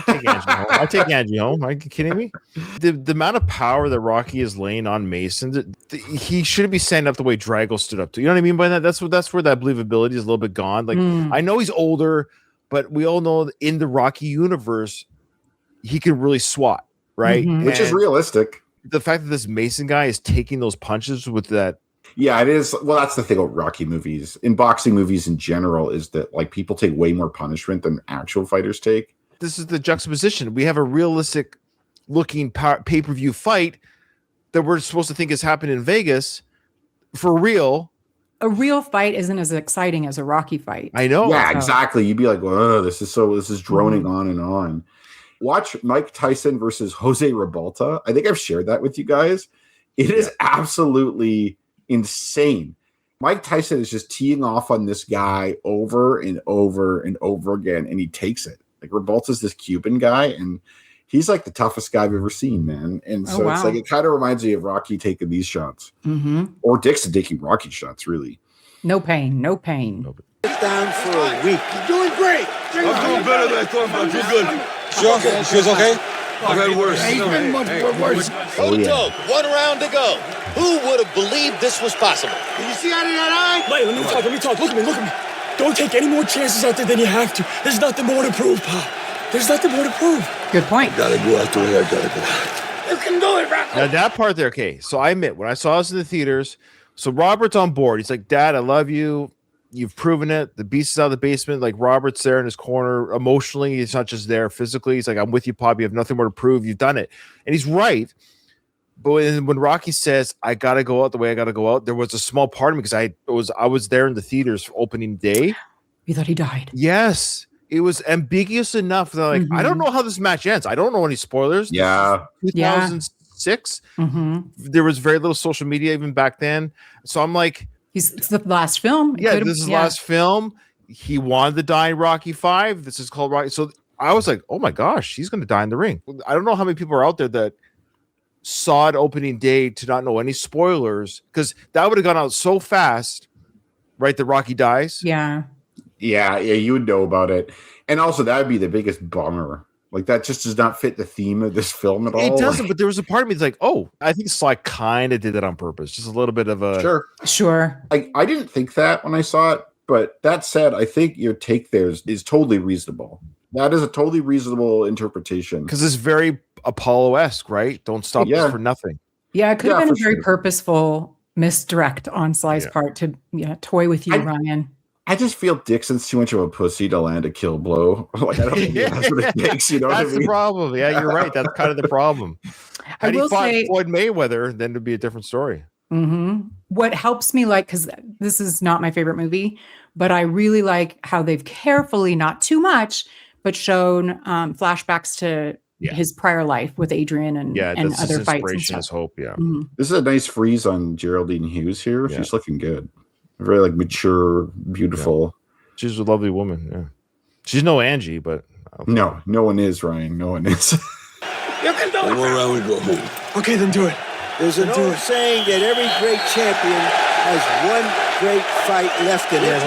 take Angie home. I'd take Angie home. Are you kidding me? The amount of power that Rocky is laying on Mason, he shouldn't be standing up the way Drago stood up to. You know what I mean by that? That's where that believability is a little bit gone. Like I know he's older, but we all know in the Rocky universe, he can really swat, right? Which is realistic. The fact that this Mason guy is taking those punches with that. Yeah, it is. Well, that's the thing about Rocky movies. In boxing movies in general is that like people take way more punishment than actual fighters take. This is the juxtaposition. We have a realistic looking pay-per-view fight that we're supposed to think is happening in Vegas for real. A real fight isn't as exciting as a Rocky fight. I know. Yeah, exactly. You'd be like, "Whoa, this is droning on and on." Watch Mike Tyson versus Jose Rebalta. I think I've shared that with you guys. It is absolutely insane. Mike Tyson is just teeing off on this guy over and over and over again, and he takes it. Like Rebalta's this Cuban guy, and he's like the toughest guy I've ever seen, man. And so it's like it kind of reminds me of Rocky taking these shots, or Dixon taking Rocky shots. Really, no pain. Sit down for a week. You're doing great. I'm doing better than I thought, man. Too good. She was okay? I've had worse. He's been much worse. Toe-to-toe, 1 round to go. Who would have believed this was possible? Did you see out of that eye? Wait, let me talk. Look at me. Don't take any more chances out there than you have to. There's nothing more to prove, Pop. There's nothing more to prove. Good point. Gotta go out there. I gotta go. You can do it, Rocco. Now that part there, okay. So I admit, when I saw this in the theaters, so Robert's on board. He's like, Dad, I love you. You've proven it. The beast is out of the basement. Like Robert's there in his corner emotionally. He's not just there physically. He's like, I'm with you, Pop. You have nothing more to prove. You've done it. And he's right. But when Rocky says, I got to go out the way I got to go out, there was a small part of me because I was there in the theaters for opening day. You thought he died. Yes. It was ambiguous enough that like, I don't know how this match ends. I don't know any spoilers. Yeah. 2006. There was very little social media even back then. So I'm like, it's the last film. Yeah, this is the last film. He wanted to die in Rocky 5. This is called Rocky. So I was like, oh my gosh, he's going to die in the ring. I don't know how many people are out there that saw it opening day to not know any spoilers, because that would have gone out so fast, right? That Rocky dies. Yeah. Yeah, you would know about it. And also, that would be the biggest bummer. Like, that just does not fit the theme of this film at all. It doesn't, but there was a part of me that's like, oh, I think Sly kind of did that on purpose. Just a little bit of a... Sure. I didn't think that when I saw it, but that said, I think your take there is totally reasonable. That is a totally reasonable interpretation. Because it's very Apollo-esque, right? Don't stop this for nothing. Yeah, it could have been a very purposeful misdirect on Sly's part to toy with you, Ryan. I just feel Dixon's too much of a pussy to land a kill blow. Like, I don't think that's what it takes. You know, that's the problem. Yeah, you're right. That's kind of the problem. Had he fought Floyd Mayweather, then it'd be a different story. Mm-hmm. What helps me, like, because this is not my favorite movie, but I really like how they've carefully, not too much, but shown flashbacks to his prior life with Adrian and other fights and stuff. Hope, Mm-hmm. This is a nice freeze on Geraldine Hughes here. Yeah. She's looking good. Very like mature, beautiful. Yeah. She's a lovely woman. Yeah, she's no Angie, but no one is, Ryan. No one is. You can do it. One more round, we go home. Okay, then do it. There's an old saying that every great champion has one great fight left in it,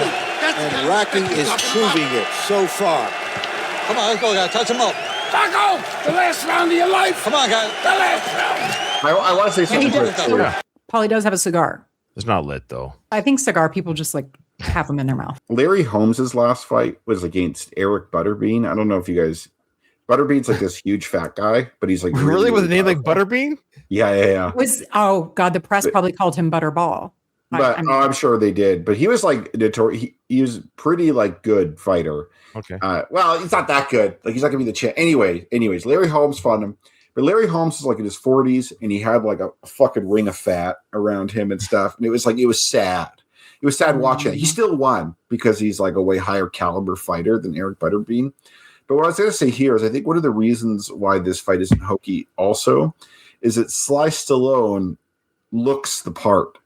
and Rocky is proving it so far. Come on, let's go, guys. Touch him up. Rocco, the last round of your life. Come on, guys. The last round. I want to say something quick too. Paulie does have a cigar. It's not lit though. I think cigar people just like have them in their mouth. Larry Holmes's last fight was against Eric Butterbean. I don't know if you guys. Butterbean's like this huge fat guy, but he's like really with a name like Butterbean. Yeah. The press probably called him Butterball. But I'm sure they did. But he was like notorious. He was pretty like good fighter. Okay. Well, he's not that good. Like he's not gonna be the champ. Anyways, Larry Holmes fought him. But Larry Holmes was like in his 40s, and he had like a fucking ring of fat around him and stuff. And it was sad. It was sad watching it. He still won because he's like a way higher caliber fighter than Eric Butterbean. But what I was going to say here is I think one of the reasons why this fight isn't hokey also is that Sly Stallone looks the part.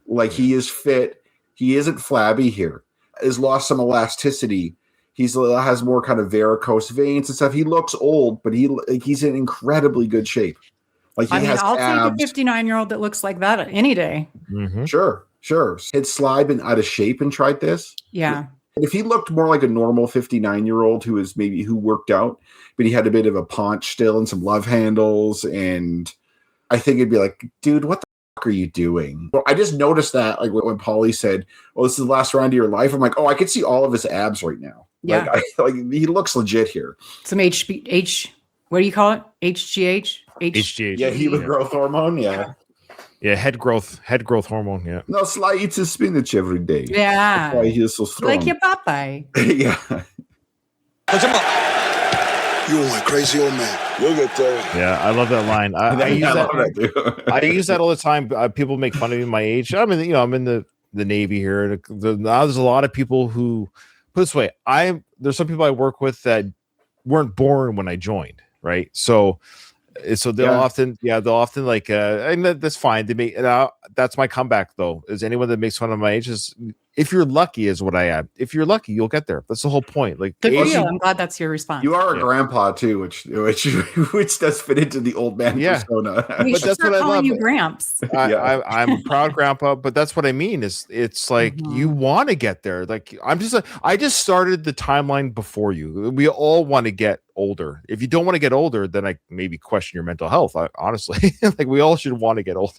Like he is fit. He isn't flabby here. Has lost some elasticity. Has more kind of varicose veins and stuff. He looks old, but he's in incredibly good shape. Like he has I'll abs. take a 59-year-old that looks like that any day. Mm-hmm. Sure. Had Sly been out of shape and tried this? Yeah. If he looked more like a normal 59-year-old who worked out, but he had a bit of a paunch still and some love handles, and I think it'd be like, dude, what the fuck are you doing? Well, I just noticed that, like when Paulie said, "Well, this is the last round of your life." I'm like, oh, I can see all of his abs right now. Yeah, like he looks legit here. Some what do you call it? HGH. Yeah, human growth hormone. Yeah. Yeah, head growth hormone. Yeah. No, Sly eats his spinach every day. Yeah. That's why he is so strong. Like your Popeye. Yeah. Touch him up. You a crazy old man. You'll get there. Yeah, I love that line. I use that. I use that all the time. People make fun of me my age. I'm in the Navy here. Now there's a lot of people who, put it this way, there's some people I work with that weren't born when I joined, right? So they'll often like, and that's fine. They make that's my comeback though. Is anyone that makes fun of my age is, if you're lucky, is what I add. If you're lucky, you'll get there. That's the whole point. Like, good deal. I'm glad that's your response. You are a grandpa too, which does fit into the old man persona. We should start calling you Gramps. I'm a proud grandpa, but that's what I mean. It's like you want to get there. Like I just started the timeline before you. We all want to get older. If you don't want to get older, then I maybe question your mental health. Honestly, like we all should want to get older.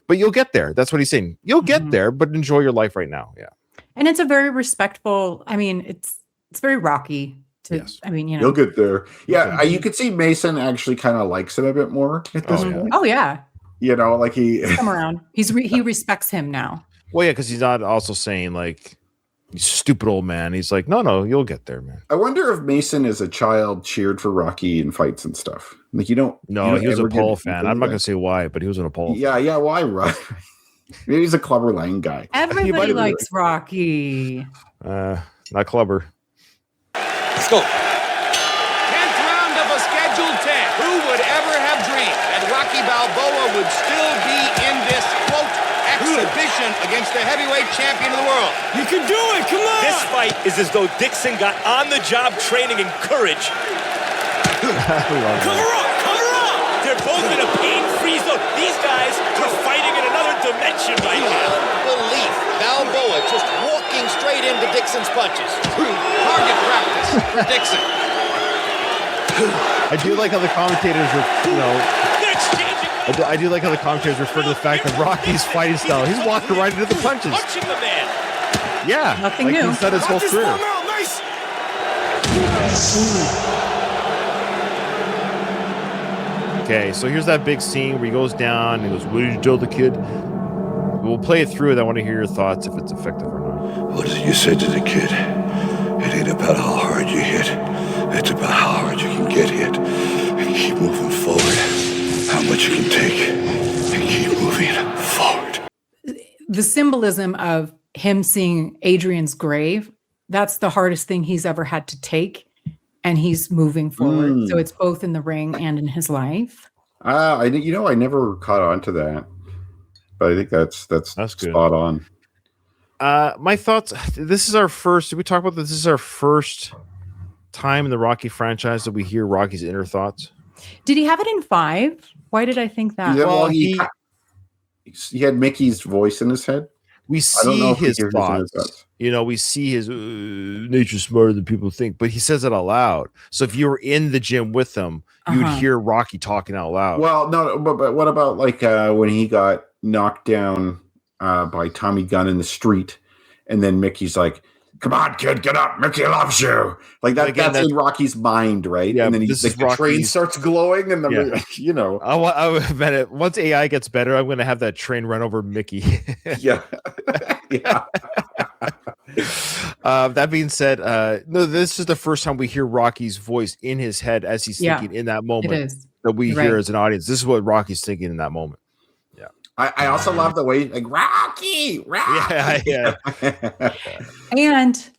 But you'll get there. That's what he's saying. You'll get there, but enjoy your life right now. Yeah. And it's a very respectful. I mean, it's very Rocky. Yes. I mean, you'll get there. Yeah, you could see Mason actually kind of likes it a bit more at this point. Oh yeah. Like he come around. He respects him now. Well, yeah, because he's not also saying like, you stupid old man. He's like, no, you'll get there, man. I wonder if Mason as a child cheered for Rocky in fights and stuff. Like you don't. No, he was a Paul fan. I'm not gonna say why, but he was an Apollo. Yeah. Why, right? Maybe he's a Clubber Lang guy. Everybody likes Rocky. Not Clubber. Let's go. 10th round of a scheduled 10. Who would ever have dreamed that Rocky Balboa would still be in this, quote, exhibition against the heavyweight champion of the world? You can do it, come on! This fight is as though Dixon got on-the-job training and courage. Cover up! They're both in a pain-free zone. These guys are fighting in another dimension right now. Belief. Balboa just walking straight into Dixon's punches. Target practice for Dixon. I do like how the commentators are, I do like how the commentators refer to the fact that Rocky's fighting style. He's walking right into the punches. Punching the man. Yeah. Nothing like new. He's done his whole career. Nice. Okay, so here's that big scene where he goes down and he goes, "What did you tell the kid?" We'll play it through and I want to hear your thoughts if it's effective or not. What is it you said to the kid? It ain't about how hard you hit. It's about how hard you can get hit. And keep moving forward. How much you can take. And keep moving forward. The symbolism of him seeing Adrian's grave, that's the hardest thing he's ever had to take. And he's moving forward. So it's both in the ring and in his life. I never caught on to that. But I think that's good. Spot on. My thoughts, this is our first, did we talk about this? This is our first time in the Rocky franchise that we hear Rocky's inner thoughts. Did he have it in 5? Why did I think that? Yeah, well, he had Mickey's voice in his head. We see his thoughts. We see his nature's smarter than people think, but he says it out loud. So if you were in the gym with him, you would hear Rocky talking out loud. Well, no, but what about like when he got knocked down by Tommy Gunn in the street, and then Mickey's like, "Come on, kid, get up! Mickey loves you." Like that. Again, that's in Rocky's mind, right? Yeah, and then the train starts glowing, and I bet it. Once AI gets better, I'm going to have that train run over Mickey. Yeah. That being said, no, this is the first time we hear Rocky's voice in his head as he's thinking in that moment. It is. That we hear as an audience. This is what Rocky's thinking in that moment. Yeah. I also love the way like Rocky. Yeah. And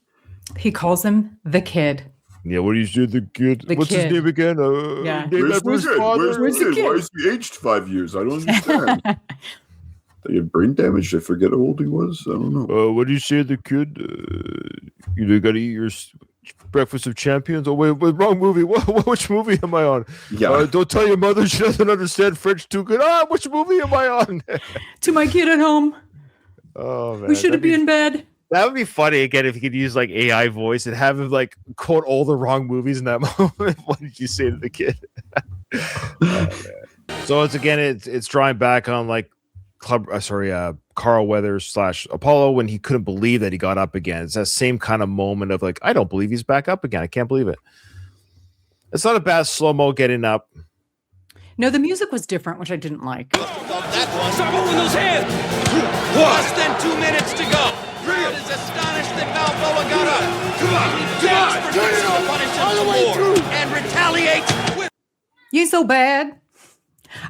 he calls him the kid. Yeah, what do you do, the kid? What's his name again? Yeah. Where's the kid? Why is he aged 5 years? I don't understand. They had brain damage. I forget how old he was. I don't know. What do you say, the kid? You got to eat your breakfast of champions. Oh wait, wrong movie. Which movie am I on? Yeah. Don't tell your mother, she doesn't understand French too good. Which movie am I on? To my kid at home. Oh man, we should be in bed. That would be funny again if you could use like AI voice and have him like quote all the wrong movies in that moment. What did you say to the kid? So it's drawing back on like Carl Weathers / Apollo when he couldn't believe that he got up again. It's that same kind of moment of like, I don't believe he's back up again. I can't believe it. It's not a bad slow-mo getting up. No, the music was different, which I didn't like. That one. Stop moving those hands. Less than 2 minutes to go. Crowd is astonished that Balboa got up. Come on. Turn it on. And retaliates with. You so bad.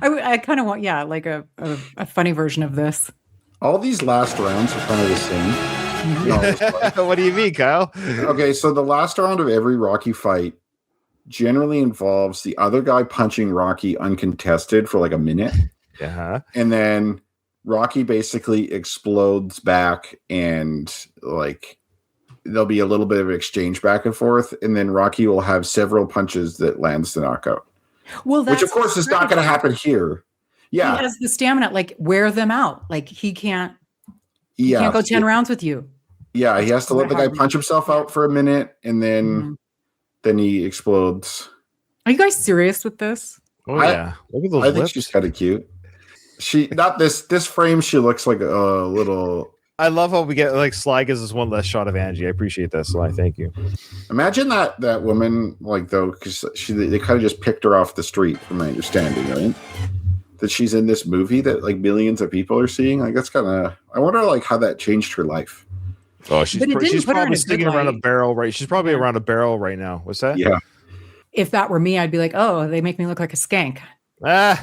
I kind of want, like a funny version of this. All these last rounds are kind of the same. What do you mean, Kyle? Okay, so the last round of every Rocky fight generally involves the other guy punching Rocky uncontested for like a minute. And then Rocky basically explodes back and like there'll be a little bit of exchange back and forth. And then Rocky will have several punches that lands the knockout. Well, which of course is not going to happen here. Yeah. He has the stamina, like wear them out. Like he can't go 10 rounds with you. Yeah. He has to let the guy punch himself out for a minute and then he explodes. Are you guys serious with this? Oh yeah. Look at those lips. Think she's kind of cute. She not this frame. She looks like a little. I love how we get like Sly gives us one less shot of Angie. I appreciate that, Sly. Thank you. Imagine that woman, like though, because they kind of just picked her off the street, from my understanding, right? That she's in this movie that like millions of people are seeing. Like that's kind of. I wonder like how that changed her life. Oh, she's probably sticking around a barrel, right? She's probably around a barrel right now. What's that? Yeah. If that were me, I'd be like, oh, they make me look like a skank. Well,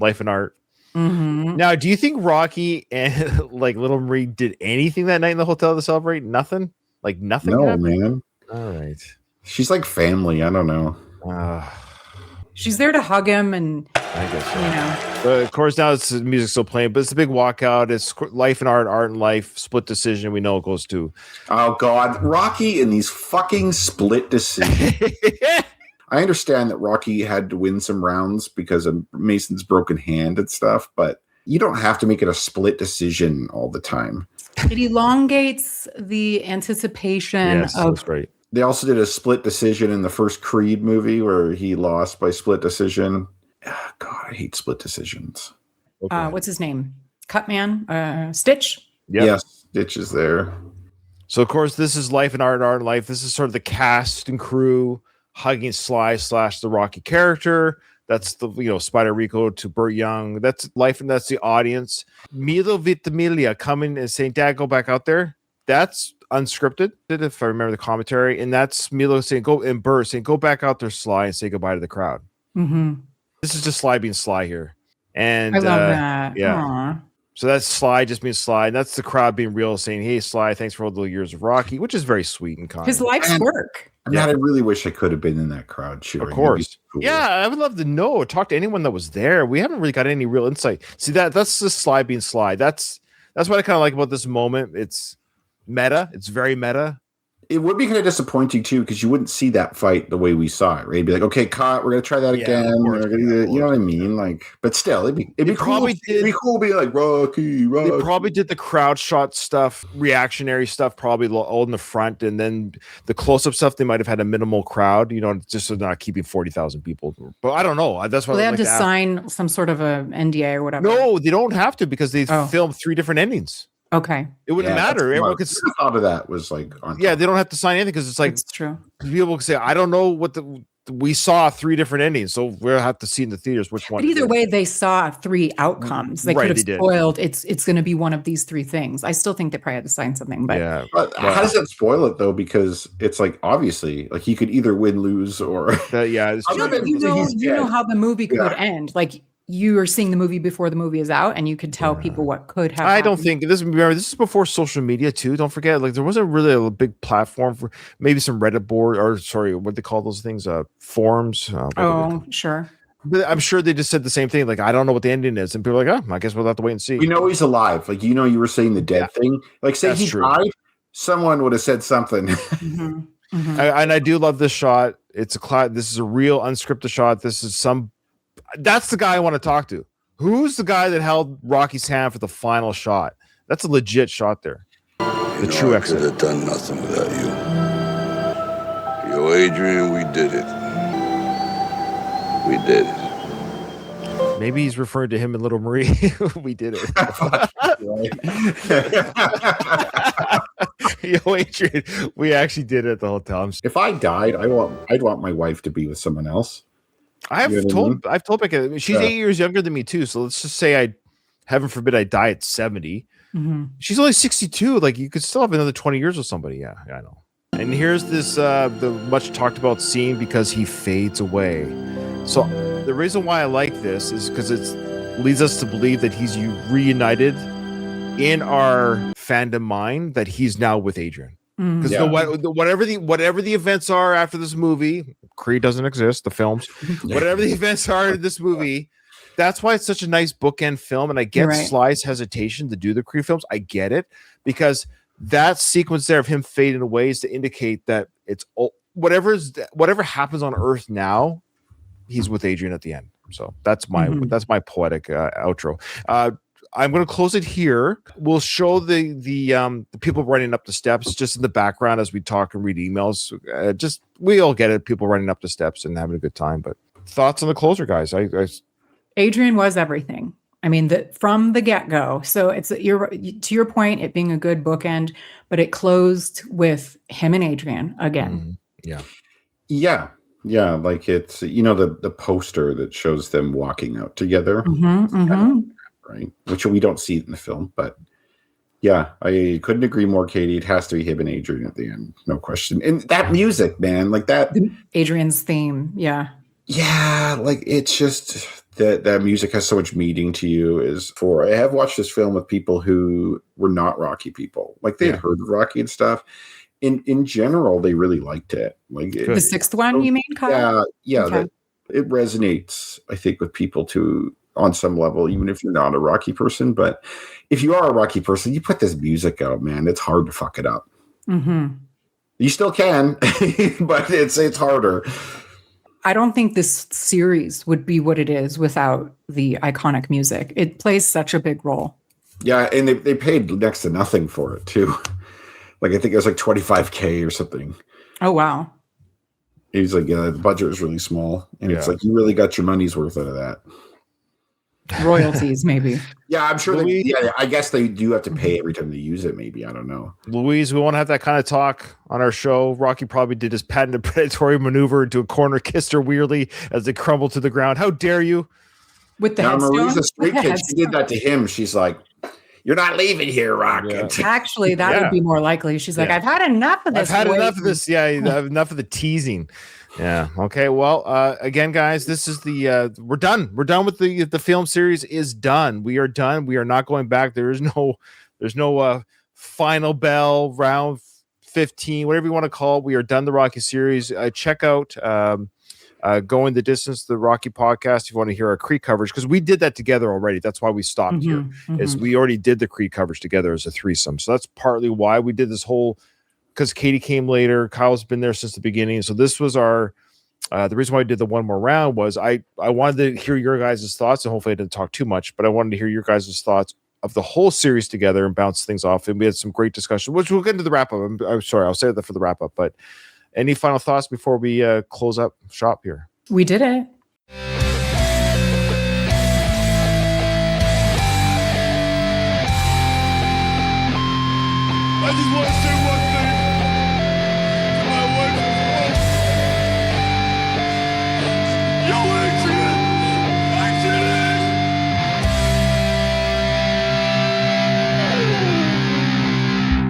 life and art. Mm-hmm. Now, do you think Rocky and like Little Marie did anything that night in the hotel to celebrate? Nothing? Like nothing? No, happened? man. All right. She's like family. I don't know. She's there to hug him and I guess so. But of course, now it's music still playing, but it's a big walkout. It's life and art and life, split decision. We know it goes to. Oh, God. Rocky in these fucking split decisions. I understand that Rocky had to win some rounds because of Mason's broken hand and stuff, but You don't have to make it a split decision all the time. It elongates the anticipation Yes, of. that's great. They also did a split decision in the first Creed movie where he lost by split decision. Oh, God, I hate split decisions. What's his name? Cutman? Stitch? Yep. Yes, Stitch is there. So, of course, this is Life and Art and Life. This is sort of the cast and crew hugging Sly / the Rocky character. That's the, Spider Rico to Burt Young. That's Life, and that's the audience. Milo Ventimiglia coming and saying, Dad, go back out there. That's unscripted, if I remember the commentary. And that's Milo saying, and Burt saying, go back out there, Sly, and say goodbye to the crowd. Mm-hmm. This is just Sly being Sly here. And I love that. Yeah. Aww. So that's Sly just being Sly. And that's the crowd being real, saying, hey, Sly, thanks for all the years of Rocky, which is very sweet and kind. His life's work. I really wish I could have been in that crowd cheering. Of course. Cool. Yeah, I would love to know or talk to anyone that was there. We haven't really got any real insight. See, that's just Sly being Sly. That's what I kind of like about this moment. It's meta. It's very meta. It would be kind of disappointing too, because you wouldn't see that fight the way we saw it, right? It'd be like, okay, cut, we're gonna try that again. You know what I mean? Like, but still, it'd be cool. It'd be cool to be like Rocky. They probably did the crowd shot stuff, reactionary stuff, probably all in the front, and then the close up stuff. They might have had a minimal crowd, just so not keeping 40,000 people. But I don't know. That's why they had to sign some sort of a NDA or whatever. No, they don't have to because they filmed 3 different endings. Okay. It wouldn't matter. Everyone could thought of that was like they don't have to sign anything because it's like it's true. People can say, I don't know what we saw 3 different endings, so we'll have to see in the theaters which one. But either way, they saw 3 outcomes. They could have spoiled it's going to be one of these 3 things. I still think they probably had to sign something, but how does that spoil it though? Because it's like obviously like he could either win, lose, or you know how the movie could end. Like you are seeing the movie before the movie is out, and you could tell people what could happen. I don't think this. Remember, this is before social media too. Don't forget, like there wasn't really a big platform for maybe some Reddit board what they call those things, forums. Sure. But I'm sure they just said the same thing. Like I don't know what the ending is, and people are like, I guess we'll have to wait and see. We know he's alive. Like you were saying the dead thing. Like say he died, someone would have said something. Mm-hmm. Mm-hmm. And I do love this shot. It's this is a real unscripted shot. That's the guy I want to talk to. Who's the guy that held Rocky's hand for the final shot? That's a legit shot there. The true exit. I could have done nothing without you. Adrian, we did it. We did it. Maybe he's referring to him and Little Marie. We did it. Adrian, we actually did it the whole time. If I died, I'd want my wife to be with someone else. I've told Becca, she's 8 years younger than me too. So let's just say heaven forbid I die at 70. Mm-hmm. She's only 62. Like you could still have another 20 years with somebody. Yeah, I know. And here's this the much talked about scene because he fades away. So the reason why I like this is because it leads us to believe that he's reunited in our fandom mind that he's now with Adrian. Because whatever the events are after this movie, Creed doesn't exist, the films, whatever the events are in this movie, that's why it's such a nice bookend film. And I get Sly's hesitation to do the Creed films. I get it, because that sequence there of him fading away is to indicate that it's whatever happens on Earth now, he's with Adrian at the end. So that's my poetic outro. I'm going to close it here. We'll show the people running up the steps just in the background as we talk and read emails. We all get it. People running up the steps and having a good time. But thoughts on the closer, guys? Adrian was everything. I mean, from the get-go. So it's to your point, it being a good bookend, but it closed with him and Adrian again. Yeah. Like it's the poster that shows them walking out together. Right, which we don't see in the film, but yeah, I couldn't agree more, Katie. It has to be him and Adrian at the end, no question. And that music, man, like that Adrian's theme, yeah, like it's just that music has so much meaning to you. I have watched this film with people who were not Rocky people, like they had heard of Rocky and stuff. In general, they really liked it. Like the sixth one, you mean, Kyle? Okay. It resonates, I think, with people on some level, even if you're not a Rocky person. But if you are a Rocky person, you put this music out, man, it's hard to fuck it up. Mm-hmm. You still can, but it's harder. I don't think this series would be what it is without the iconic music. It plays such a big role. Yeah, and they paid next to nothing for it too. Like I think it was like $25K or something. Oh wow. He's like, the budget was really small, and it's like you really got your money's worth out of that. Royalties, maybe. Yeah, I'm sure. I guess they do have to pay every time they use it. Maybe, I don't know. Louise, we won't have that kind of talk on our show. Rocky probably did his patented predatory maneuver into a corner, kissed her weirdly as they crumbled to the ground. How dare you? With the now, headstone? Marie's a straight kid. She did that to him. She's like, "You're not leaving here, Rock." Yeah. Actually, that would be more likely. She's like, "I've had enough of this. I've had enough of this. Yeah, enough of the teasing." Yeah. Okay. Well, again, guys, this is the we're done. We're done with the film series. Is done. We are done. We are not going back. There's no final bell, round 15, whatever you want to call it. We are done the Rocky series. Check out Going the Distance, the Rocky podcast, if you want to hear our Creed coverage, because we did that together already. That's why we stopped here. Is we already did the Creed coverage together as a threesome. So that's partly why we did this whole. Because Katie came later, Kyle's been there since the beginning. So this was our the reason why I did the one more round was I wanted to hear your guys' thoughts, and hopefully I didn't talk too much, but I wanted to hear your guys' thoughts of the whole series together and bounce things off. And we had some great discussion, which we'll get into the wrap up. I'm sorry, I'll save that for the wrap up. But any final thoughts before we close up shop here? We did it. I just want to say one